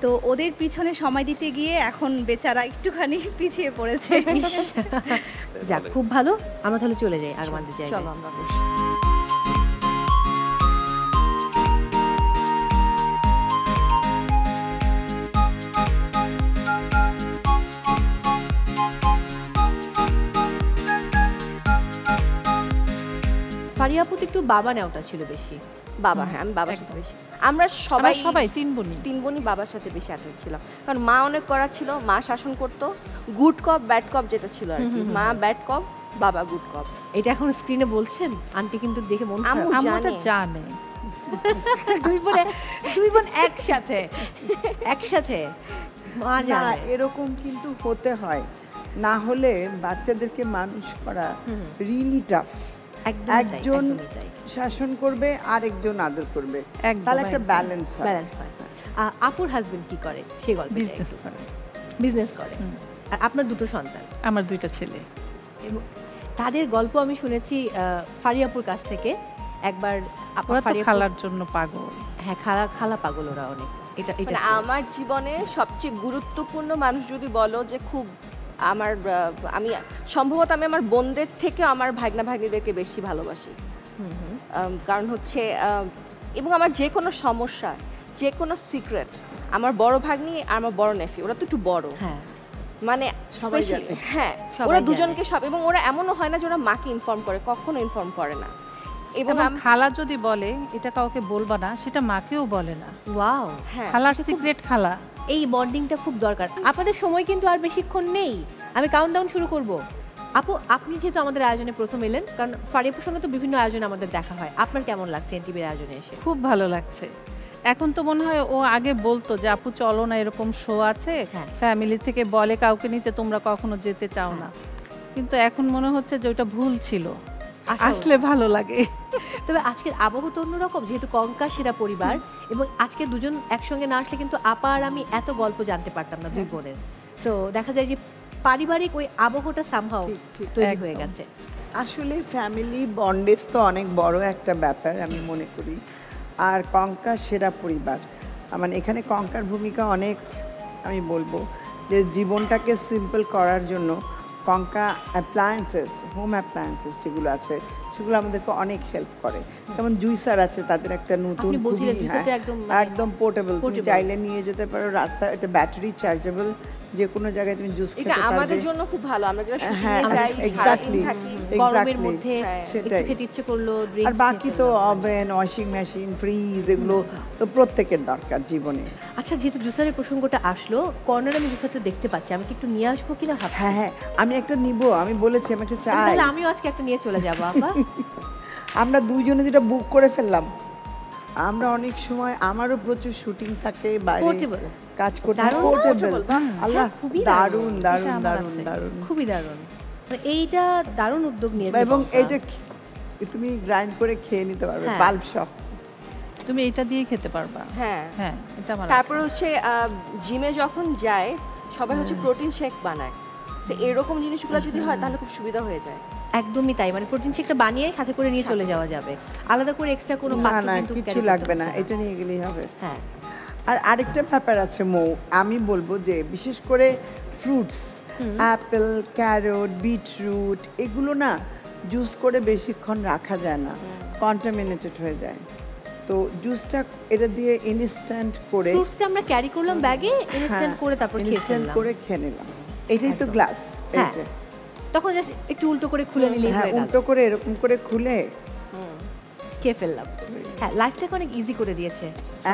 তো ওদের পিছনে সময় দিতে গিয়ে এখন বেচারা একটুখানি পিছিয়ে পড়েছে। যাক, খুব ভালো। আমরা তাহলে চলে যাই আগমানদের জায়গায়। চলো আমরা ফারিয়া আপু একটু বাবা নেওয়াটা ছিল বেশি। বাবা, হ্যাঁ, আমি বাবার সাথে বেশি। আমরা সবাই 3 বোনই বাবার সাথে বেশি অ্যাটাচ ছিলাম। কারণ মা অনেক করা ছিল, মা শাসন করতো। গুড কপ ব্যাড কপ যেটা ছিল আর কি, মা ব্যাড কপ, বাবা গুড কপ। এটা এখন স্ক্রিনে বলছেন, আন্টি কিন্তু দেখে মন খারাপ। আম্মুটা জানে। দুই বোন একসাথে মা জানে। এরকম কিন্তু হতে হয়, না হলে বাচ্চাদেরকে মানুষ করা রিয়েলি টাফ। একজন শাসন করবে আর একজন আদর করবে, তাহলে একটা ব্যালেন্স হয়। আপুর হাজবেন্ড কি করে? সে গল্প বিজনেস করে। আর আপনার দুটো সন্তান? আমার 2টা ছেলে। এবং তাদের গল্প আমি শুনেছি ফারিয়াপুর কাছ থেকে। একবার খালার জন্য পাগল। হ্যাঁ, খালা পাগল ওরা অনেক। এটা আমার জীবনে সবচেয়ে গুরুত্বপূর্ণ মানুষ যদি বলো যে খুব আমার আমি সম্ভবত আমি আমার বোনদের থেকে আমার ভাগনা ভাগ্নিদেরকে বেশি ভালোবাসি। কারণ হচ্ছে এবং আমার যে কোনো সমস্যা, যে কোনো সিক্রেট আমার বড় ভাগ্নি আর আমার বড় নেফি, ওরা তো একটু বড়, মানে হ্যাঁ ওরা দুজনকে সব, এবং ওরা এমনও হয় না যে ওরা মাকে ইনফর্ম করে, কখনো ইনফর্ম করে না। এবং খালা যদি বলে এটা কাউকে বলবা না, সেটা মাকেও বলে না। ওয়াও, খালার সিক্রেট খালা। এই বন্ডিংটা খুব দরকার। আপনাদের সময় কিন্তু আর বেশিক্ষণ নেই, আমি কাউন্টডাউন শুরু করব। আপু, আপনি যেহেতু আমাদের আয়োজনে প্রথম এলেন, কারণ ফারিয়াপুর সঙ্গে তো বিভিন্ন আয়োজনে আমাদের দেখা হয়, আপনার কেমন লাগছে এনটিভির আয়োজনে এসে? খুব ভালো লাগছে। এখন তো মনে হয় ও আগে বলতো যে আপু চলো না, এরকম শো আছে, ফ্যামিলি থেকে বলে কাউকে নিতে, তোমরা কখনো যেতে চাও না, কিন্তু এখন মনে হচ্ছে যে ওটা ভুল ছিল, আসলে ভালো লাগে। তবে আজকের আবহাওয়া তো অন্যরকম, যেহেতু কঙ্কা সেরা পরিবার, এবং আজকে দুজন একসঙ্গে না আসলে কিন্তু আপা আর আমি এত গল্প জানতে পারতাম না দুই বোনের। সো দেখা যায় যে পারিবারিক ওই আবহাওয়াটা সামহাও তৈরি হয়ে গেছে। আসলে ফ্যামিলি বন্ডেজ তো অনেক বড় একটা ব্যাপার আমি মনে করি। আর কঙ্কা সেরা পরিবার, মানে এখানে কঙ্কার ভূমিকা অনেক, আমি বলবো যে জীবনটাকে সিম্পল করার জন্য কঙ্কা অ্যাপ্লায়েন্সেস, হোম অ্যাপ্লায়েন্সেস যেগুলো আছে সেগুলো আমাদেরকে অনেক হেল্প করে। যেমন জুইসার আছে, তাদের একটা নতুন একদম পোর্টেবল, তুমি চাইলে নিয়ে যেতে পারো রাস্তা, এটা ব্যাটারি চার্জেবল, যে কোনো জায়গায় তুমি জুস খেতে পারবে। আমাদের জন্য খুব ভালো, আমরা যারা হ্যাঁ এক্স্যাক্টলি গরমের মধ্যে একটু খেতে ইচ্ছে করলো, আর বাকি তো ওভেন, ওয়াশিং মেশিন, ফ্রিজ, এগুলো তো প্রত্যেকের দরকার জীবনে। আচ্ছা, যেহেতু জুসারের প্রসঙ্গটা আসলো, কর্নারে আমি জুসারটা দেখতে পাচ্ছি, আমি কি একটু নিয়ে আসবো কিনা ভাবছি? হ্যাঁ আমি একটা নিব, আমি বলেছি আমাকে চাই, তাহলে আমিও আজকে একটা নিয়ে চলে যাবো। আপা আমরা দুইজনে যেটা বুক করে ফেললাম, আমরা অনেক সময় আমারও প্রচুর শুটিং থাকে বাইরে কাজ করতে, পোর্টেবল। আল্লাহ, দারুণ দারুণ দারুণ দারুণ, খুবই দারুণ, এইটা দারুণ উদ্যোগ নিয়েছে। এবং এইটা তুমি গ্রাইন্ড করে খেয়ে নিতে পারবে, বাল্ব সহ তুমি এটা দিয়ে খেতে পারবা। হ্যাঁ হ্যাঁ, এটা আমার। তারপর হচ্ছে জিমে যখন যায় সবাই হচ্ছে প্রোটিন শেক বানায়, তো এরকম জিনিসগুলো যদি হয় তাহলে খুব সুবিধা হয়ে যায়। একদমই তাই, মানে প্রোটিন শেকটা বানিয়ে সাথে করে নিয়ে চলে যাওয়া যাবে, আলাদা করে এক্সট্রা কোনো পাত্র কিন্তু কিছু লাগবে না, এটা নিয়ে গেলেই হবে। হ্যাঁ, আর আরেকটা ব্যাপার আছে মৌ, আমি বলবো যে বিশেষ করে ফ্রুটস, অ্যাপেল, ক্যারট, বিটরুট, এগুলো না জুস করে বেশিক্ষণ রাখা যায় না, কন্টামিনেটেড হয়ে যায়। তো জুসটা এটা দিয়ে ইনস্ট্যান্ট করে, ফ্রুটসটা আমরা ক্যারি করলাম ব্যাগে, ইনস্ট্যান্ট করে তারপর খেয়ে নিলাম, এটাই তো গ্লাস। এই যে তখন জাস্ট একটু উল্টো করে খুলে নিলেই হয়ে গেল, উল্টো করে এরকম করে খুলে খেয়ে ফেললাম। হ্যাঁ, লাইফটাকে অনেক ইজি করে দিয়েছে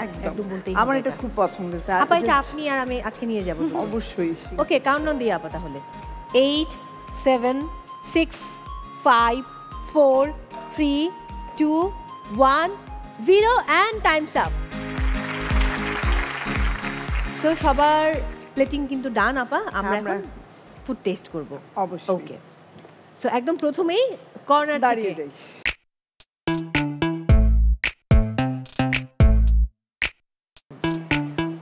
একদম, আমার এটা খুব পছন্দ হয়েছে। আপা, এটা আপনি আর আমি আজকে নিয়ে যাব অবশ্যই। ওকে, কাউন্টডাউন দিয়ে আপা তাহলে 8 7 6 5 4 3 2 1 0 and time's up. সো সবার প্লেটিং কিন্তু ডান আপা, আমরা এখন ফুড টেস্ট করব। অবশ্যই। ওকে, সো একদম প্রথমেই কর্নার দাঁড়িয়ে যাই।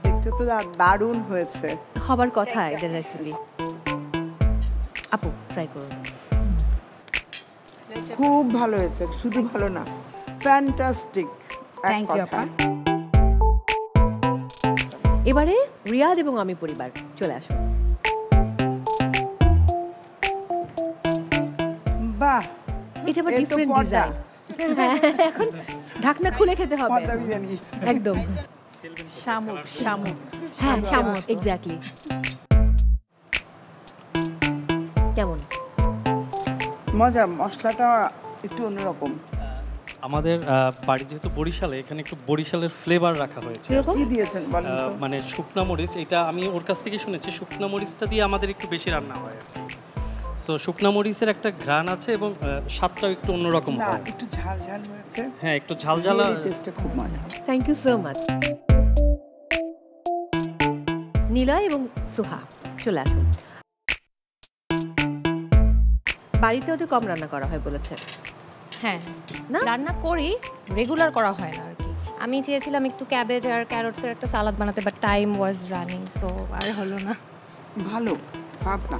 দেখতে তো দারুণ হয়েছে, হবার কথা এদের রেসিপি। আপু ট্রাই করুন। খুব ভালো হয়েছে, শুধু ভালো না, ফ্যান্টাস্টিক। থ্যাংক ইউ আপা। এবারে রিয়াদ এবং আমি পরিবার, চলে আসুন। বাহ, এটা আবার ডিফারেন্ট ডিজাইন। এখন ঢাকনা খুলে খেতে হবে একদম। শামুক, শামুক, হ্যাঁ শামুক, এক্স্যাক্টলি। কেমন মজা, মশলাটা একটু অন্যরকম। আমাদের বাড়ি যেহেতু বরিশালে, এখানে একটু বরিশালের ফ্লেভার রাখা হয়েছে। কি দিয়েছেন বলেন তো? মানে শুকনা মরিচ, এটা আমি ওর কাছ থেকে শুনেছি, শুকনা মরিচটা দিয়ে আমাদের একটু বেশি রান্না হয়। সো শুকনা মরিচের একটা ঘ্রাণ আছে এবং স্বাদটাও একটু অন্যরকম হয়, একটু ঝাল ঝাল হয়েছে। হ্যাঁ, একটু ঝাল ঝাল, টেস্টটা খুব মজা। Thank you so much. Niloy এবং সুহা, চলে আসুন। বাড়িতে ওদের কম রান্না করা হয় বলেছে। হ্যাঁ, না রান্না করি, রেগুলার করা হয় না আর কি। আমি চেয়েছিলাম একটু ক্যাবেজ আর ক্যারটসের একটা সালাদ বানাতে, but time was running, so আর হলো না। ভালো, খারাপ না,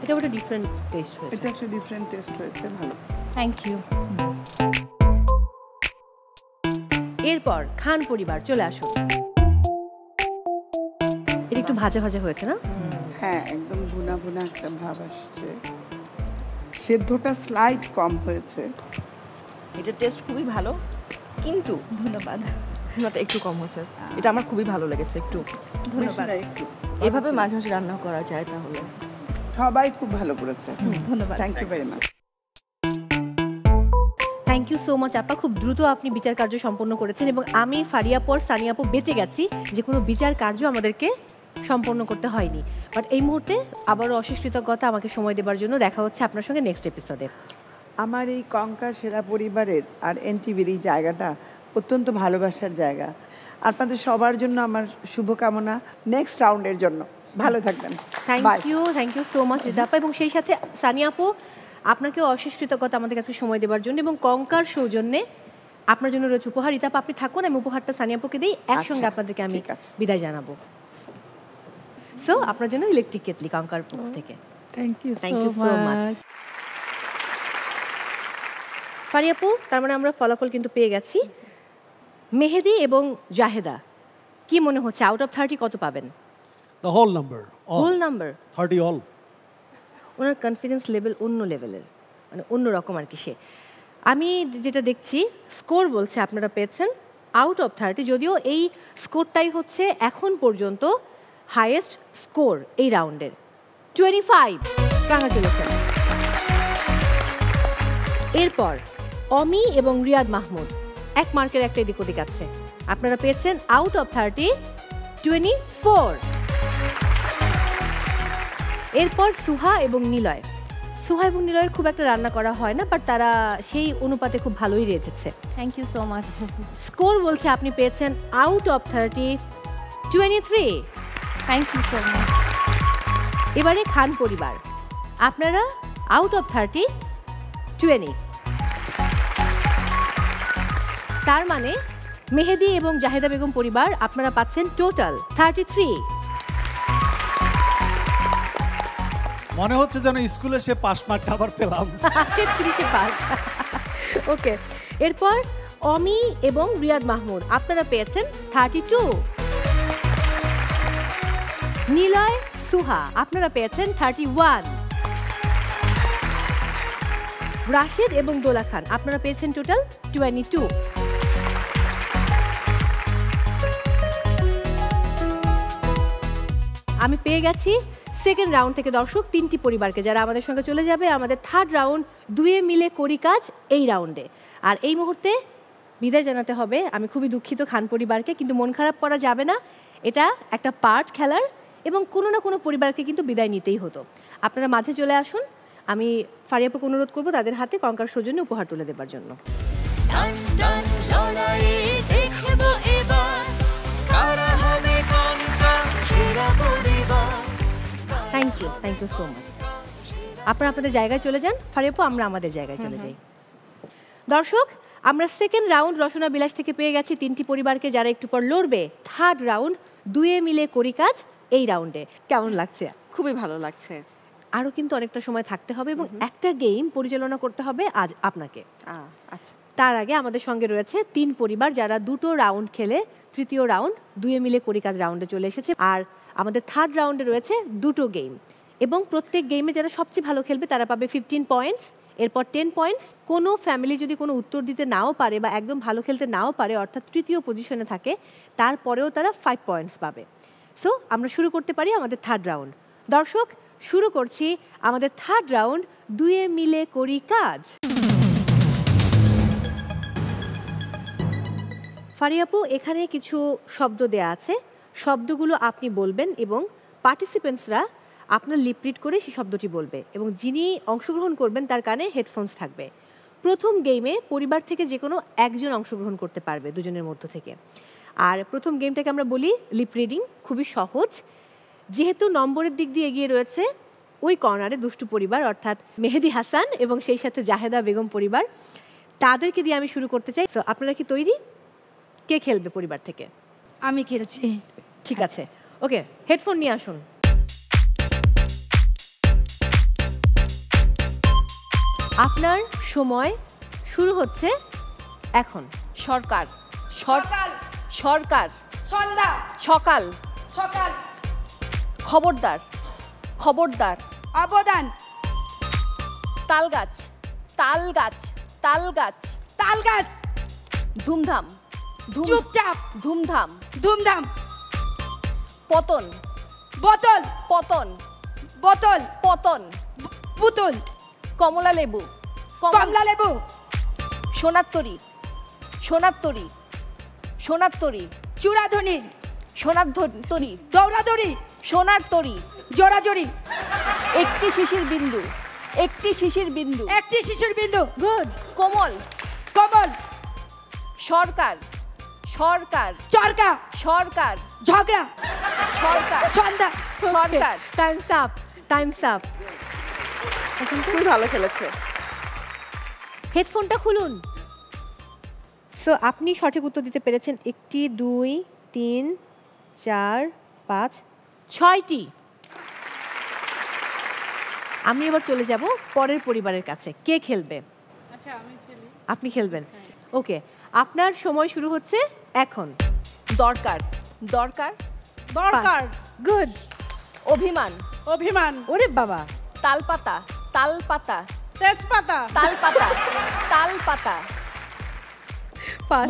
এটা একটা ডিফারেন্ট টেস্ট হয়েছে। এটা একটা ডিফারেন্ট টেস্ট হয়েছে, ভালো। Thank you. এরপর খান পরিবার, চলে আসুন। এটা একটু ভাজা ভাজা হয়েছে না? হ্যাঁ, একদম ভুনা ভুনা একটা ভাব আসছে। সেদ্ধটা স্লাইড কম হয়েছে। এটা টেস্ট খুবই ভালো, কিন্তু ধন্যবাদ, ভুনাটা একটু কম হয়েছে। এটা আমার খুবই ভালো লেগেছে। একটু ধন্যবাদ। এভাবে মাঝে মাঝে রান্না করা যায় তাহলে। সবাই খুব ভালো করেছে, ধন্যবাদ। Thank you very much. Thank you so much আপা, খুব দ্রুত আপনি বিচার কার্য সম্পন্ন করেছেন এবং আমি ফারিয়াপু আর সানিয়াপু বেঁচে গেছি যে কোনো বিচার কার্য আমাদেরকে সম্পন্ন করতে হয়নি। বাট এই মুহূর্তে আবারও অশেষ কৃতজ্ঞতা আমাকে সময় দেওয়ার জন্য। দেখা হচ্ছে আপনার সঙ্গে নেক্সট এপিসোডে। আমার এই কঙ্কা সেরা পরিবারের আর এনটিভির এই জায়গাটা অত্যন্ত ভালোবাসার জায়গা। আপনাদের সবার জন্য আমার শুভকামনা নেক্সট রাউন্ডের জন্য। ভালো থাকবেন। Thank you so much Rita আপা, এবং সেই সাথে সানিয়াপু আপনাকেও অশেষ কৃতজ্ঞতা আমাদের কাছে সময় দেওয়ার জন্য এবং কঙ্কার সৌজন্যে আপনার জন্য রয়েছে উপহার। রিতা আপা আপনি থাকুন, আমি উপহারটা সানিয়াপুকে দিই, একসঙ্গে আপনাদেরকে আমি বিদায় জানাবো। সো আপনার জন্য ইলেকট্রিক কেটলি কঙ্কার পক্ষ থেকে। থ্যাংক ইউ সো মাচ ফারিয়াপু। তার মানে আমরা ফলাফল কিন্তু পেয়ে গেছি। মেহেদি এবং জাহেদা, কি মনে হচ্ছে আউট অফ 30 কত পাবেন? The whole number. Whole number 30 all. ওনার কনফিডেন্স লেভেল অন্য লেভেলের, মানে অন্য রকম আর কি। সে আমি যেটা দেখছি স্কোর বলছে আপনারা পেয়েছেন আউট অফ 30, যদিও এই স্কোরটাই হচ্ছে এখন পর্যন্ত হাইয়েস্ট স্কোর এই রাউন্ডের, 25। কংগ্রাচুলেশন। এরপর অমি এবং রিয়াদ মাহমুদ এক মার্কের একটা এদিক ওদিক আছে, আপনারা পেয়েছেন আউট অফ 30 24। এরপর সুহা এবং নিলয়। সুহা এবং নিলয়ের খুব একটা রান্না করা হয় না, বাট তারা সেই অনুপাতে খুব ভালোই রেখেছে। Thank you so much. Score বলছে আপনি পেয়েছেন out of 30 23। Thank you so much. এবারে খান পরিবার, আপনারা আউট অফ 30 20। তার মানে মেহেদি এবং জাহেদা বেগম পরিবার আপনারা পাচ্ছেন টোটাল 33। মনে হচ্ছে যেন স্কুলে সে পাস মার্কটা আবার পেলাম। 33-এ পাস। ওকে, এরপর অমি এবং রিয়াদ মাহমুদ আপনারা পেয়েছেন 32। নিলয় সুহা আপনারা পেয়েছেন 31। রাশেদ এবং দোলা খান আপনারা পেয়েছেন টোটাল 22। আমি পেয়ে গেছি সেকেন্ড রাউন্ড থেকে দর্শক 3টি পরিবারকে, যারা আমাদের সঙ্গে চলে যাবে আমাদের থার্ড রাউন্ড দুয়ে মিলে করি কাজ এই রাউন্ডে। আর এই মুহূর্তে বিদায় জানাতে হবে, আমি খুবই দুঃখিত খান পরিবারকে, কিন্তু মন খারাপ করা যাবে না, এটা একটা পার্ট খেলার এবং কোনো না কোনো পরিবারকে কিন্তু বিদায় নিতেই হতো। আপনারা মাঝে চলে আসুন, আমি ফারিয়াপুকে অনুরোধ করবো তাদের হাতে কঙ্কার সৌজন্যে উপহার তুলে দেবার জন্য। Thank you so much. আপনারা আপনাদের জায়গায় চলে যান, ফারিয়াপু আমরা আমাদের জায়গায় চলে যাই। দর্শক, আমরা সেকেন্ড রাউন্ড রসনা বিলাস থেকে পেয়ে গেছি 3টি পরিবারকে, যারা একটু পর লড়বে থার্ড রাউন্ড দুয়ে মিলে করি কাজ এই রাউন্ডে। কেমন লাগছে? খুবই ভালো লাগছে। আরও কিন্তু অনেকটা সময় থাকতে হবে এবং একটা গেম পরিচালনা করতে হবে আজ আপনাকে। আচ্ছা, তার আগে আমাদের সঙ্গে রয়েছে 3 পরিবার, যারা 2টো রাউন্ড খেলে তৃতীয় রাউন্ড দুয়ে মিলে করি কাজ রাউন্ডে চলে এসেছে। আর আমাদের থার্ড রাউন্ডে রয়েছে 2টো গেম এবং প্রত্যেক গেমে যারা সবচেয়ে ভালো খেলবে তারা পাবে 15 পয়েন্টস, এরপর 10 পয়েন্টস। কোনো ফ্যামিলি যদি কোনো উত্তর দিতে নাও পারে বা একদম ভালো খেলতে নাও পারে, অর্থাৎ তৃতীয় পজিশনে থাকে, তারপরেও তারা 5 পয়েন্টস পাবে। সো আমরা শুরু করতে পারি আমাদের থার্ড রাউন্ড। দর্শক, শুরু করছি আমাদের থার্ড রাউন্ড দুয়ে মিলে করি কাজ। ফারিয়াপু, এখানে কিছু শব্দ দেয়া আছে, শব্দগুলো আপনি বলবেন এবং পার্টিসিপেন্টসরা আপনার লিপ রিড করে সেই শব্দটি বলবে এবং যিনি অংশগ্রহণ করবেন তার কানে হেডফোনস থাকবে। প্রথম গেমে পরিবার থেকে যে কোনো একজন অংশগ্রহণ করতে পারবে দুজনের মধ্য থেকে। আর প্রথম গেমটাকে আমরা বলি লিপ রিডিং, খুবই সহজ। যেহেতু নম্বরের দিক দিয়ে এগিয়ে রয়েছে ওই কর্নারে দুষ্টু পরিবার, অর্থাৎ মেহেদি হাসান এবং সেই সাথে জাহেদা বেগম পরিবার, তাদেরকে দিয়ে আমি শুরু করতে চাই। সো আপনারা কি তৈরি? কে খেলবে পরিবার থেকে? আমি খেলছি। ঠিক আছে, ওকে, হেডফোন নিয়ে আসুন। আপনার সময় শুরু হচ্ছে এখন। সরকার, সকাল, সরকার, সন্ধ্যা, সকাল, সকাল, খবরদার, খবরদার। অবদান। তাল গাছ, তাল গাছ, তাল গাছ, তাল গাছ। ধুমধাম, চুপচাপ। ধুমধাম, ধুমধাম। পতন, বোতল। পতন, বোতল। পতন, পুতুল। কমলা লেবু, কমলা লেবু। সোনার তরী, সোনার তরী, সোনার তরী, চূড়াধনী। সোনার তরী, দৌড়াদৌড়ি। সোনার তরী, জোড়াজোড়ি। একটি শিশির বিন্দু, একটি শিশির বিন্দু, একটি শিশির বিন্দু। গুড। কোমল, কমল। সরকার, সরকার, চরকা। সরকার, ঝগড়া। সরকার, ছন্দা। সরকার। Times up, times up. খুবই ভালো খেলেছে। হেডফোনটা খুলুন। সো আপনি সঠিক উত্তর দিতে পেরেছেন 1, 2, 3, 4, 5, 6টি। আমি এবার চলে যাব পরের পরিবারের কাছে। কে খেলবে? আচ্ছা আমি খেলি। আপনি খেলবেন, ওকে। আপনার সময় শুরু হচ্ছে এখন। দরকার, দরকার, দরকার। গুড। অভিমান, অভিমান। ওরে বাবা। তালপাতা, তালপাতা, তেজপাতা। তালপাতা, তালপাতা,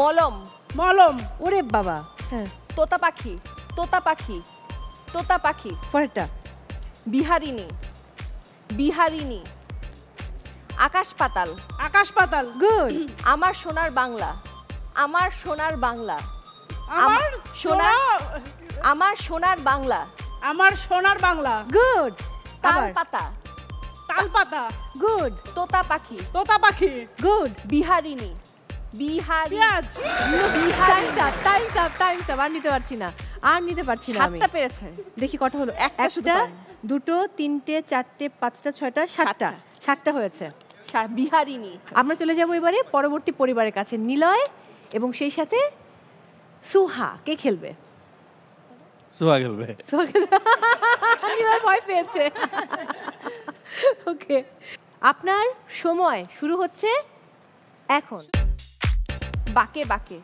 মলম, মলম। ওরে বাবা। হ্যাঁ, তোতা পাখি, তোতা পাখি, তোতা পাখি, পরেরটা। বিহারিণী, বিহারিণী, আকাশ পাতাল, আকাশ পাতাল। গুড। আমার সোনার বাংলা, আমার সোনার বাংলা, আমার সোনার, আমার সোনার বাংলা, আমার সোনার বাংলা। গুড। তালপাতা, তালপাতা। গুড। তোতা পাখি, তোতা পাখি। গুড। বিহারিণী, বিহারি, পেঁয়াজ। Times up, times up, times up. আর নিতে পারছি না, আর নিতে পারছি না আমি। 7টা পেরেছে। দেখি কত হলো। একটা শুধু পারেনি। 2, 3, 4, 5, 6, 7টা। 7টা হয়েছে। বিহারিণী। আমরা চলে যাব এবারে পরবর্তী পরিবারের কাছে। নিলয় এবং সেই সাথে সুহা। কে খেলবে? সুহা খেলবে। নিলয় ভয় পেয়েছে। ওকে, আপনার সময় শুরু হচ্ছে এখন। বাকে বাকে,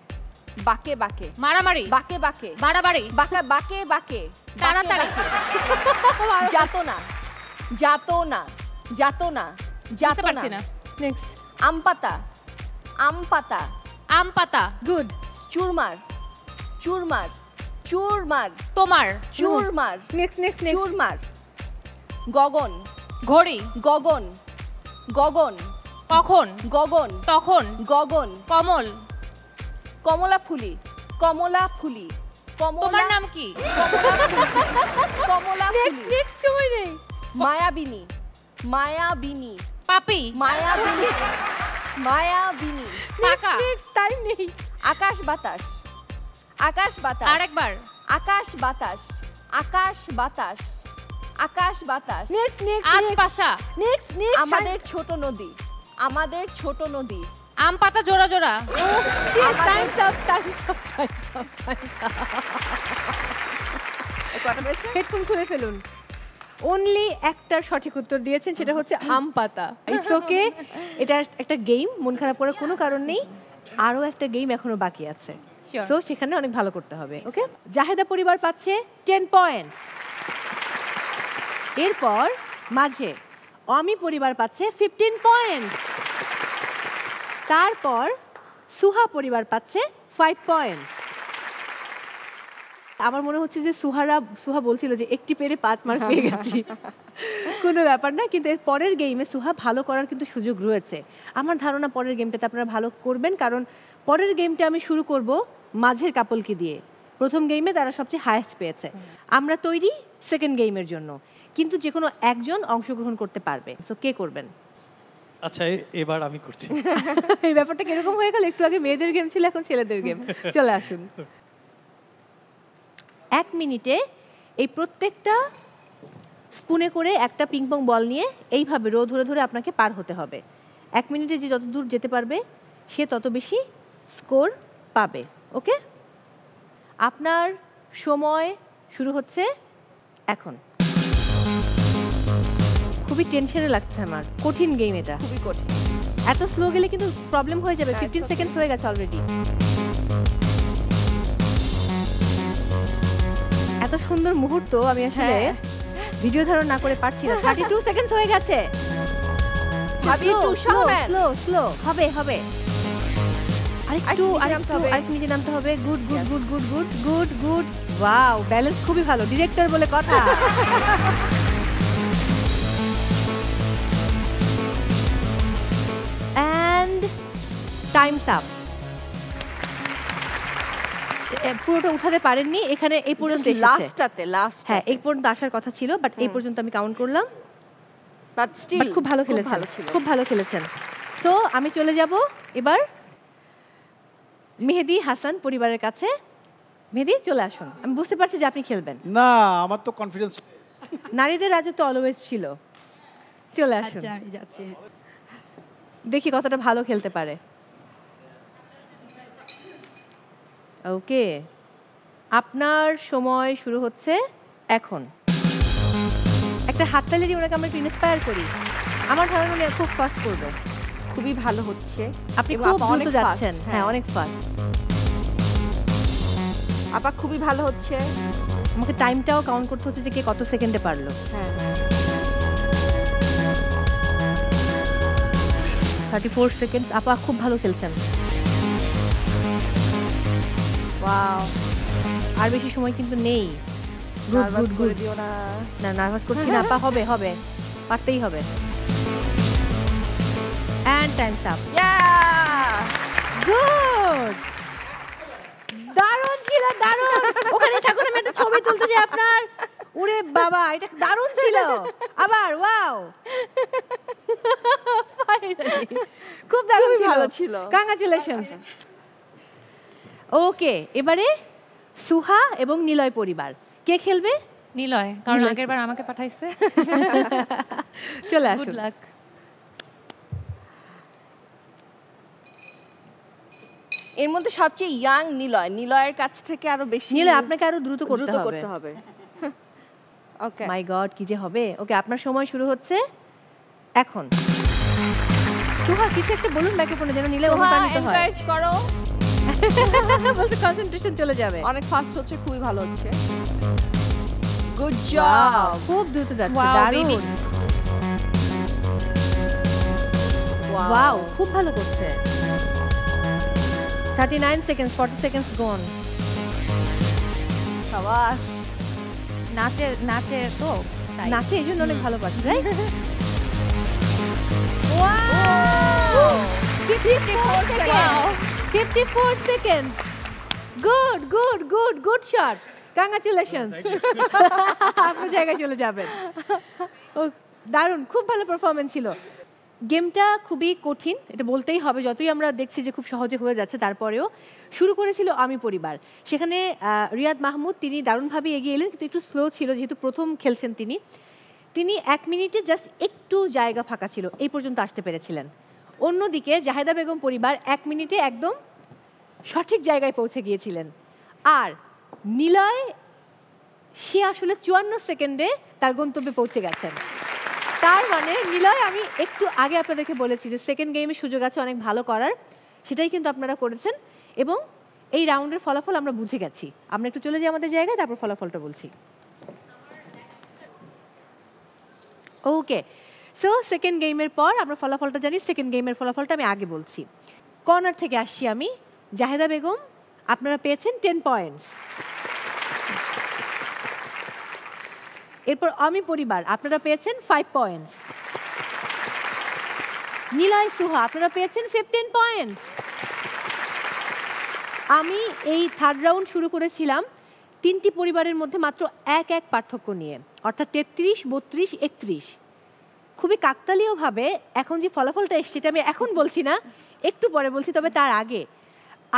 বাকে বাকে, মারামারি। বাকে বাকে, বাড়াবাড়ি। বাকে বাকে বাকে, তাড়াতাড়ি। যাতনা, যাতনা, যাতনা, বুঝতে পারছি না। নেক্সট। আম পাতা, আম পাতা, আম পাতা। গুড। চুরমার, চুরমার, চুরমার, তোমার। চুরমার, নেক্সট, নেক্সট, নেক্সট। চুরমার, গগন, ঘড়ি। গগন, গগন, কখন। গগন, তখন। গগন, কমল। কমলা ফুলি, কমলা ফুলি, তোমার নাম কি? কমলা ফুলি, নেক্সট সময় নেই। মায়াবিনী, মায়াবিনী, পাপি। মায়াবিনী, মায়াবিনী, পাকা। নেক্সট টাইম নেই। আকাশ বাতাস, আকাশ বাতাস, আরেকবার। আকাশ বাতাস, আকাশ বাতাস, আকাশ বাতাস, নেক্সট, নেক্সট। আজ পাশা। Next, next. আমাদের ছোট নদী, আমাদের ছোট নদী, আম পাতা জোড়া জোড়া। Times up, times up, times up, times up. কটা পেয়েছে? হেডফোন খুলে ফেলুন। অনলি একটা সঠিক উত্তর দিয়েছেন, সেটা হচ্ছে আম পাতা। ইটস ওকে, এটা একটা গেম, মন খারাপ করার কোনো কারণ নেই। আরও একটা গেম এখনো বাকি আছে, সো সেখানে অনেক ভালো করতে হবে। ওকে, জাহেদা পরিবার পাচ্ছে 10 পয়েন্টস। এরপর মাঝে অমি পরিবার পাচ্ছে 15 পয়েন্টস। তারপর সুহা পরিবার পাচ্ছে 5 পয়েন্টস। আমার মনে হচ্ছে যে সুহা বলছিল যে একটি পেরে 5 মার্ক পেয়ে গেছি। কোনো ব্যাপার না, কিন্তু এর পরের গেমে সুহা ভালো করার কিন্তু সুযোগ রয়েছে। আমার ধারণা পরের গেমটাতে আপনারা ভালো করবেন, কারণ পরের গেমটা আমি শুরু করব মাঝের কাপলকে দিয়ে। প্রথম গেমে তারা সবচেয়ে হায়েস্ট পেয়েছে। আমরা তৈরি সেকেন্ড গেমের জন্য, কিন্তু যে কোনো একজন অংশগ্রহণ করতে পারবে। সো কে করবেন? আচ্ছা, এবার আমি করছি। এই ব্যাপারটা কিরকম হয়ে গেল? একটু আগে মেয়েদের গেম ছিল, এখন ছেলেদের গেম। চলে আসুন। 1 মিনিটে এই প্রত্যেকটা স্পুনে করে একটা পিংপং বল নিয়ে এইভাবে রো ধরে ধরে আপনাকে পার হতে হবে। 1 মিনিটে যে যত দূর যেতে পারবে সে তত বেশি স্কোর পাবে। ওকে, আপনার সময় শুরু হচ্ছে এখন। খুবই টেনশনে লাগছে আমার, কঠিন গেম এটা, খুবই কঠিন। এত স্লো গেলে কিন্তু প্রবলেম হয়ে যাবে। 15 সেকেন্ডস হয়ে গেছে অলরেডি। এত সুন্দর মুহূর্ত আমি আসলে ভিডিও ধারণ না করে পারছি না। 32 সেকেন্ডস হয়ে গেছে। ভাবি একটু স্লো স্লো হবে হবে। আরেকটু নিচে নামতে হবে। Good good good good good good good. Wow, balance খুবই ভালো, ডিরেক্টর বলে কথা। And time's up. পুরোটা উঠাতে পারেননি, এখানে এই পর্যন্ত লাস্ট হ্যাঁ এই পর্যন্ত আসার কথা ছিল, বাট এই পর্যন্ত আমি কাউন্ট করলাম। বাট স্টিল খুব ভালো খেলেছেন, খুব ভালো খেলেছেন। সো আমি চলে যাব এবার মেহেদি হাসান পরিবারের কাছে। মেহেদি চলে আসুন, আমি বুঝতে পারছি যে আপনি খেলবেন না। আমার তো কনফিডেন্স, নারীদের রাজত্ব অলওয়েজ ছিল। চলে আসুন। আচ্ছা আমি যাচ্ছি, দেখি কতটা ভালো খেলতে পারে। ওকে, আপনার সময় শুরু হচ্ছে এখন। একটা হাততালি দিয়ে ওনাকে আমরা একটু ইন্সপায়ার করি। আমার ধারণা উনি খুব ফাস্ট করবে। খুবই ভালো হচ্ছে, আপনি খুব দ্রুত যাচ্ছেন। হ্যাঁ অনেক ফাস্ট। আপা খুবই ভালো হচ্ছে। আমাকে টাইমটাও কাউন্ট করতে হচ্ছে যে কে কত সেকেন্ডে পারলো। হ্যাঁ 34 সেকেন্ড। আপা খুব ভালো খেলছেন। ওয়াও, আর বেশি সময় কিন্তু নেই। Good good good. না নার্ভাস করছি না আপা, হবে হবে, পারতেই হবে। And time's up. গুড, দারুণ ছিল, দারুণ। ওখানে থাকুন, আমি একটা ছবি তুলতে চাই আপনার। ওরে বাবা, এটা দারুণ ছিল। আবার ওয়াও, খুব দারুণ ছিল। কংগ্রাচুলেশনস। ওকে, এবারে সুহা এবং নিলয় পরিবার। কে খেলবে? নিলয়, কারণ আগেরবার আমাকে পাঠাইছে। চলে আসুন। Good luck. এর মধ্যে সবচেয়ে ইয়াং নিলয়, নিলয়ের কাছ থেকে আরো বেশি। নিলয় আপনাকে আরো দ্রুত করতে হবে। ওকে, মাই গড, কি যে হবে। ওকে, আপনার সময় শুরু হচ্ছে এখন। সুহা কিছু একটা বলুন মাইক্রোফোনে, যেন নিলয় অনুপ্রাণিত হয়। এনকারেজ করো। বলতে কনসেন্ট্রেশন চলে যাবে। অনেক ফাস্ট হচ্ছে, খুবই ভালো হচ্ছে। গুড জব, খুব দ্রুত যাচ্ছে, দারুণ। ওয়াও, খুব ভালো করছে। 39 seconds, 40 seconds gone. শাবাশ। নাচে তো নাচে এই জন্য অনেক ভালো পাচ্ছি, right? 54 seconds. Good, good, good, good shot. Congratulations. আপনার জায়গায় চলে যাবেন। ও দারুণ, খুব ভালো পারফরম্যান্স ছিল। গেমটা খুবই কঠিন, এটা বলতেই হবে। যতই আমরা দেখছি যে খুব সহজে হয়ে যাচ্ছে, তারপরেও শুরু করেছিল আমি পরিবার। সেখানে রিয়াদ মাহমুদ তিনি দারুণভাবে এগিয়ে এলেন, কিন্তু একটু স্লো ছিল যেহেতু প্রথম খেলছেন তিনি 1 মিনিটে জাস্ট একটু জায়গা ফাঁকা ছিল, এই পর্যন্ত আসতে পেরেছিলেন। অন্যদিকে জাহেদা বেগম পরিবার 1 মিনিটে একদম সঠিক জায়গায় পৌঁছে গিয়েছিলেন। আর নিলয়, সে আসলে 54 সেকেন্ডে তার গন্তব্যে পৌঁছে গেছেন। তার মানে নিলয়, আমি একটু আগে আপনাদেরকে বলেছি যে সেকেন্ড গেমে সুযোগ আছে অনেক ভালো করার, সেটাই কিন্তু আপনারা করেছেন। এবং এই রাউন্ডের ফলাফল আমরা বুঝে গেছি। আমরা একটু চলে যাই আমাদের জায়গায়, তারপর ফলাফলটা বলছি। ওকে, সো সেকেন্ড গেমের পর আমরা ফলাফলটা জানি। সেকেন্ড গেমের ফলাফলটা আমি আগে বলছি। কর্নার থেকে আসছি আমি। জাহেদা বেগম, আপনারা পেয়েছেন 10 পয়েন্টস। এরপর আমি পরিবার, আপনারা পেয়েছেন 5 পয়েন্টস। নিলয় সুহা, আপনারা পেয়েছেন 15 পয়েন্টস। আমি এই থার্ড রাউন্ড শুরু করেছিলাম 3টি পরিবারের মধ্যে মাত্র 1 পার্থক্য নিয়ে, অর্থাৎ 33, 32, 31। খুবই কাকতালীয়ভাবে এখন যে ফলাফলটা এসছে, সেটা আমি এখন বলছি না, একটু পরে বলছি। তবে তার আগে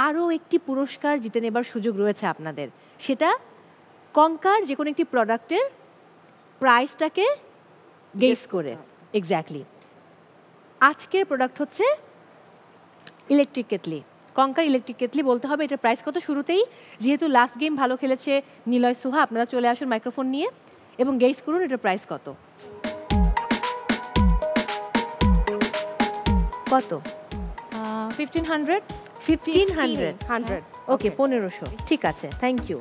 আরও একটি পুরস্কার জিতে নেবার সুযোগ রয়েছে আপনাদের। সেটা কঙ্কার যে কোনো একটি প্রোডাক্টের প্রাইসটাকে গেস করে। এক্স্যাক্টলি, আজকের প্রোডাক্ট হচ্ছে ইলেকট্রিক কেটলি। কঙ্কার ইলেকট্রিক কেটলি বলতে হবে এটার প্রাইস কত শুরুতেই। যেহেতু লাস্ট গেম ভালো খেলেছে নিলয় সুহা, আপনারা চলে আসুন মাইক্রোফোন নিয়ে এবং গেস করুন এটার প্রাইস কত। কত? 1500। 1500। ওকে, 1500, ঠিক আছে, থ্যাংক ইউ।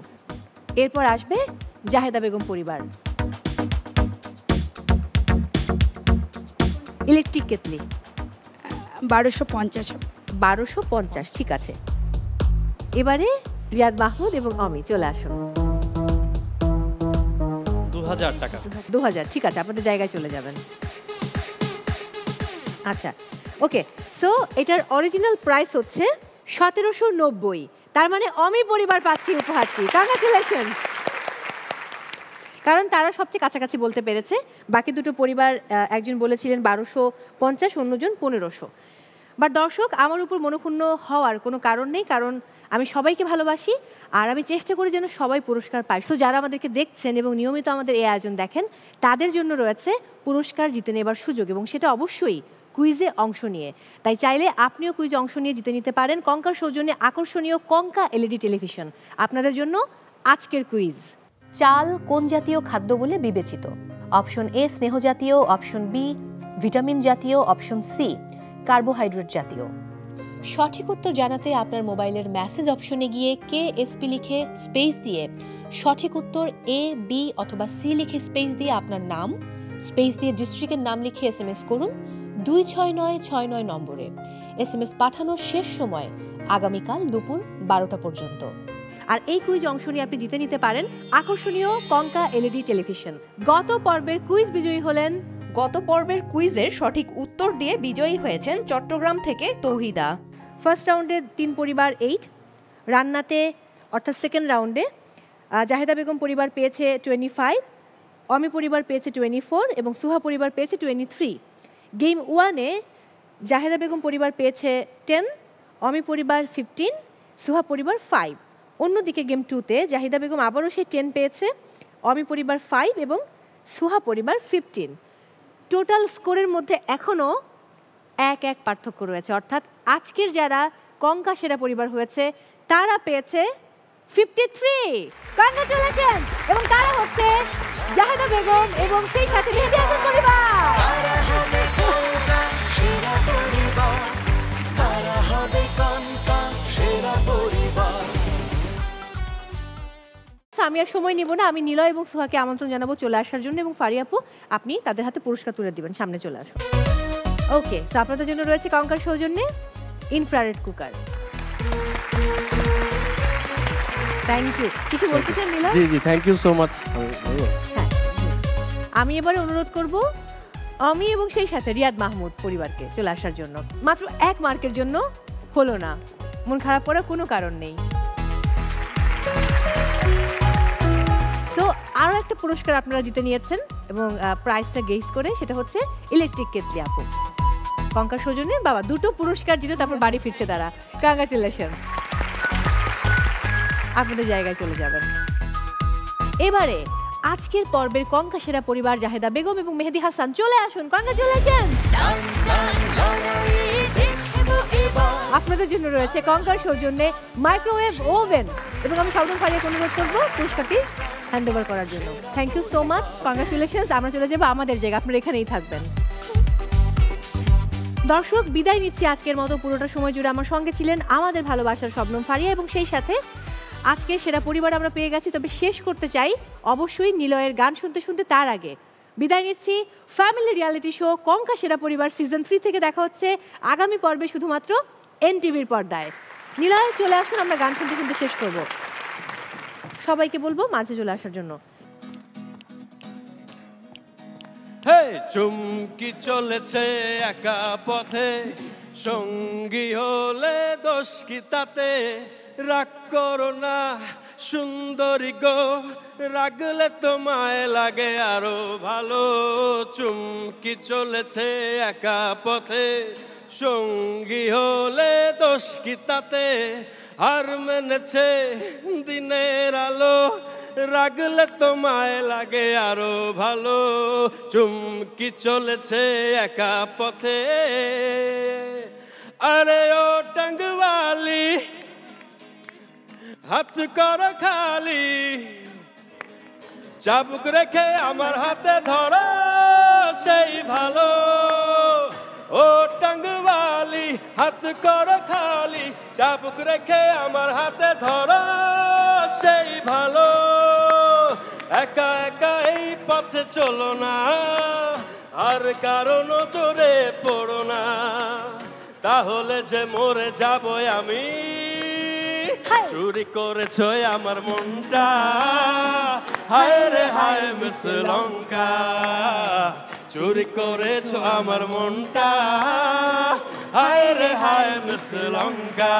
এরপর আসবে জাহেদা বেগম পরিবার। ইলেকট্রিক কেতলি 1250। 1250, ঠিক আছে। এবারে রিয়াদ মাহমুদ এবং অমি চলে আসুন। 2000 টাকা। 2000, ঠিক আছে, আপনাদের জায়গায় চলে যাবেন। আচ্ছা, ওকে, সো এটার অরিজিনাল প্রাইস হচ্ছে 1790। তার মানে অমি পরিবার পাচ্ছি উপহারটি। কংগ্রাচুলেশনস। কারণ তারা সবচেয়ে কাছাকাছি বলতে পেরেছে। বাকি দুটো পরিবার, একজন বলেছিলেন 1250, অন্যজন 1500। বাট দর্শক, আমার উপর মনোক্ষুণ্ণ হওয়ার কোনো কারণ নেই, কারণ আমি সবাইকে ভালোবাসি আর আমি চেষ্টা করি যেন সবাই পুরস্কার পায়। সো যারা আমাদেরকে দেখছেন এবং নিয়মিত আমাদের এই আয়োজন দেখেন, তাদের জন্য রয়েছে পুরস্কার জিতে নেবার সুযোগ, এবং সেটা অবশ্যই কুইজে অংশ নিয়ে। তাই চাইলে আপনিও কুইজে অংশ নিয়ে জিতে নিতে পারেন কঙ্কার সৌজন্যে আকর্ষণীয় কঙ্কা এলইডি টেলিভিশন। আপনাদের জন্য আজকের কুইজ: চাল কোন জাতীয় খাদ্য বলে বিবেচিত? অপশন এ স্নেহ জাতীয়, অপশন বি ভিটামিন জাতীয়, অপশন সি কার্বোহাইড্রেট জাতীয়। সঠিক উত্তর জানাতে আপনার মোবাইলের মেসেজ অপশনে গিয়ে KSP লিখে স্পেস দিয়ে সঠিক উত্তর A, B অথবা C লিখে স্পেস দিয়ে আপনার নাম, স্পেস দিয়ে ডিস্ট্রিক্টের নাম লিখে SMS করুন 26969 নম্বরে। SMS পাঠানোর শেষ সময় আগামীকাল দুপুর 12টা পর্যন্ত। আর এই কুইজ অংশ নিয়ে আপনি জিতে নিতে পারেন আকর্ষণীয় কঙ্কা এলইডি টেলিভিশন। গত পর্বের কুইজ বিজয়ী হলেন, গত পর্বের কুইজের সঠিক উত্তর দিয়ে বিজয়ী হয়েছেন চট্টগ্রাম থেকে তৌহিদা। ফার্স্ট রাউন্ডে 3 পরিবার 8, রান্নাতে অর্থাৎ সেকেন্ড রাউন্ডে জাহেদা বেগম পরিবার পেয়েছে 25, অমি পরিবার পেয়েছে 24 এবং সুহা পরিবার পেয়েছে 23। গেম 1-এ জাহেদা বেগম পরিবার পেয়েছে 10, অমি পরিবার 15, সুহা পরিবার 5। অন্যদিকে গেম 2-তে জাহিদা বেগম আবারও সেই 10 পেয়েছে, অমি পরিবার 5 এবং সুহা পরিবার 15। টোটাল স্কোরের মধ্যে এখনও 1-1 পার্থক্য রয়েছে, অর্থাৎ আজকের যারা কঙ্কা সেরা পরিবার হয়েছে তারা পেয়েছে 53। কংগ্রাচুলেশন। এবং তারা হচ্ছে জাহেদা বেগম এবং সেই সাথে মেহেদী হাসান পরিবার। আমি আর সময় নিব না, আমি নিলয় এবং সুহাকে আমন্ত্রণ জানাবো চলে আসার জন্য, এবং ফারিয়া আপু আপনি তাদের হাতে পুরস্কার তুলে দিবেন, সামনে চলে আসুন। ওকে, সো আপনাদের জন্য রয়েছে কঙ্কার সৌজন্যে ইনফ্রারেড কুকার। Thank you. কিছু বলতে চান নিলয়? জি জি, থ্যাংক ইউ সো মাচ। আমি এবারে অনুরোধ করব অমি এবং সেই সাথে রিয়াদ মাহমুদ পরিবারকে চলে আসার জন্য। মাত্র 1 মার্কের জন্য হলো না, মন খারাপ করার কোনো কারণ নেই। সো আরও একটা পুরস্কার আপনারা জিতে নিয়েছেন এবং প্রাইসটা গেস করে, সেটা হচ্ছে ইলেকট্রিক কেতলি আপু। কঙ্কার সৌজন্যে বাবা 2টো পুরস্কার জিতে তারপর বাড়ি ফিরছে তারা। কংগ্রাচুলেশন। আপনাদের জায়গায় চলে যাবেন। এবারে আজকের পর্বের কঙ্কা সেরা পরিবার জাহেদা বেগম এবং মেহেদী হাসান চলে আসুন। কংগ্রাচুলেশন। আপনাদের জন্য রয়েছে কঙ্কার সৌজন্যে মাইক্রোওয়েভ ওভেন, এবং আমি শবনম ফারিয়াকে অনুরোধ করবো পুরস্কারটি হ্যান্ড ওভার করার জন্য। Thank you so much. Congratulation. আমরা চলে যাবো আমাদের জায়গা, আপনারা এখানেই থাকবেন। দর্শক, বিদায় নিচ্ছি আজকের মতো। পুরোটা সময় জুড়ে আমার সঙ্গে ছিলেন আমাদের ভালোবাসার শবনম ফারিয়া, এবং সেই সাথে আজকে সেরা পরিবার আমরা পেয়ে গেছি। তবে শেষ করতে চাই অবশ্যই নিলয়ের গান শুনতে শুনতে। তার আগে বিদায় নিচ্ছি ফ্যামিলি রিয়ালিটি শো কঙ্কা সেরা পরিবার সিজন 3 থেকে। দেখা হচ্ছে আগামী পর্বে শুধুমাত্র NTVর পর্দায়। নিলয় চলে আসুন, আমরা গান শুনতে শুনতে শেষ করব। সবাইকে বলবো মাঝে চলে আসার জন্য। হে চুমকি চলেছে একা পথে, সঙ্গী হলে দোষ কি তাতে? রাগ করো না সুন্দরী গো, রাগলে তোমায় লাগে আরো ভালো। চুমকি চলেছে একা পথে, সঙ্গী হলে দোষ কি তাতে? হার মেনেছে দিনের আলো, রাগলে তোমায় লাগে আরো ভালো। চুমকি চলেছে একা পথে। আরে ও টাঙ্গওয়ালি, হাত কর খালি, চাবুক রেখে আমার হাতে ধরো সেই ভালো। ও টাঙ্গওয়ালি, হাত কর খালি, চাবুক রেখে আমার হাতে ধরো সেই ভালো। একা একা এই পথে চলো না, আর কারো নজরে পড়ো না, তাহলে যে মরে যাব আমি। চুরি করেছো আমার মনটা, হায় রে হায় মিস লঙ্কা, চুরি করেছো আমার মনটা, হায় রে হায় মিস লঙ্কা।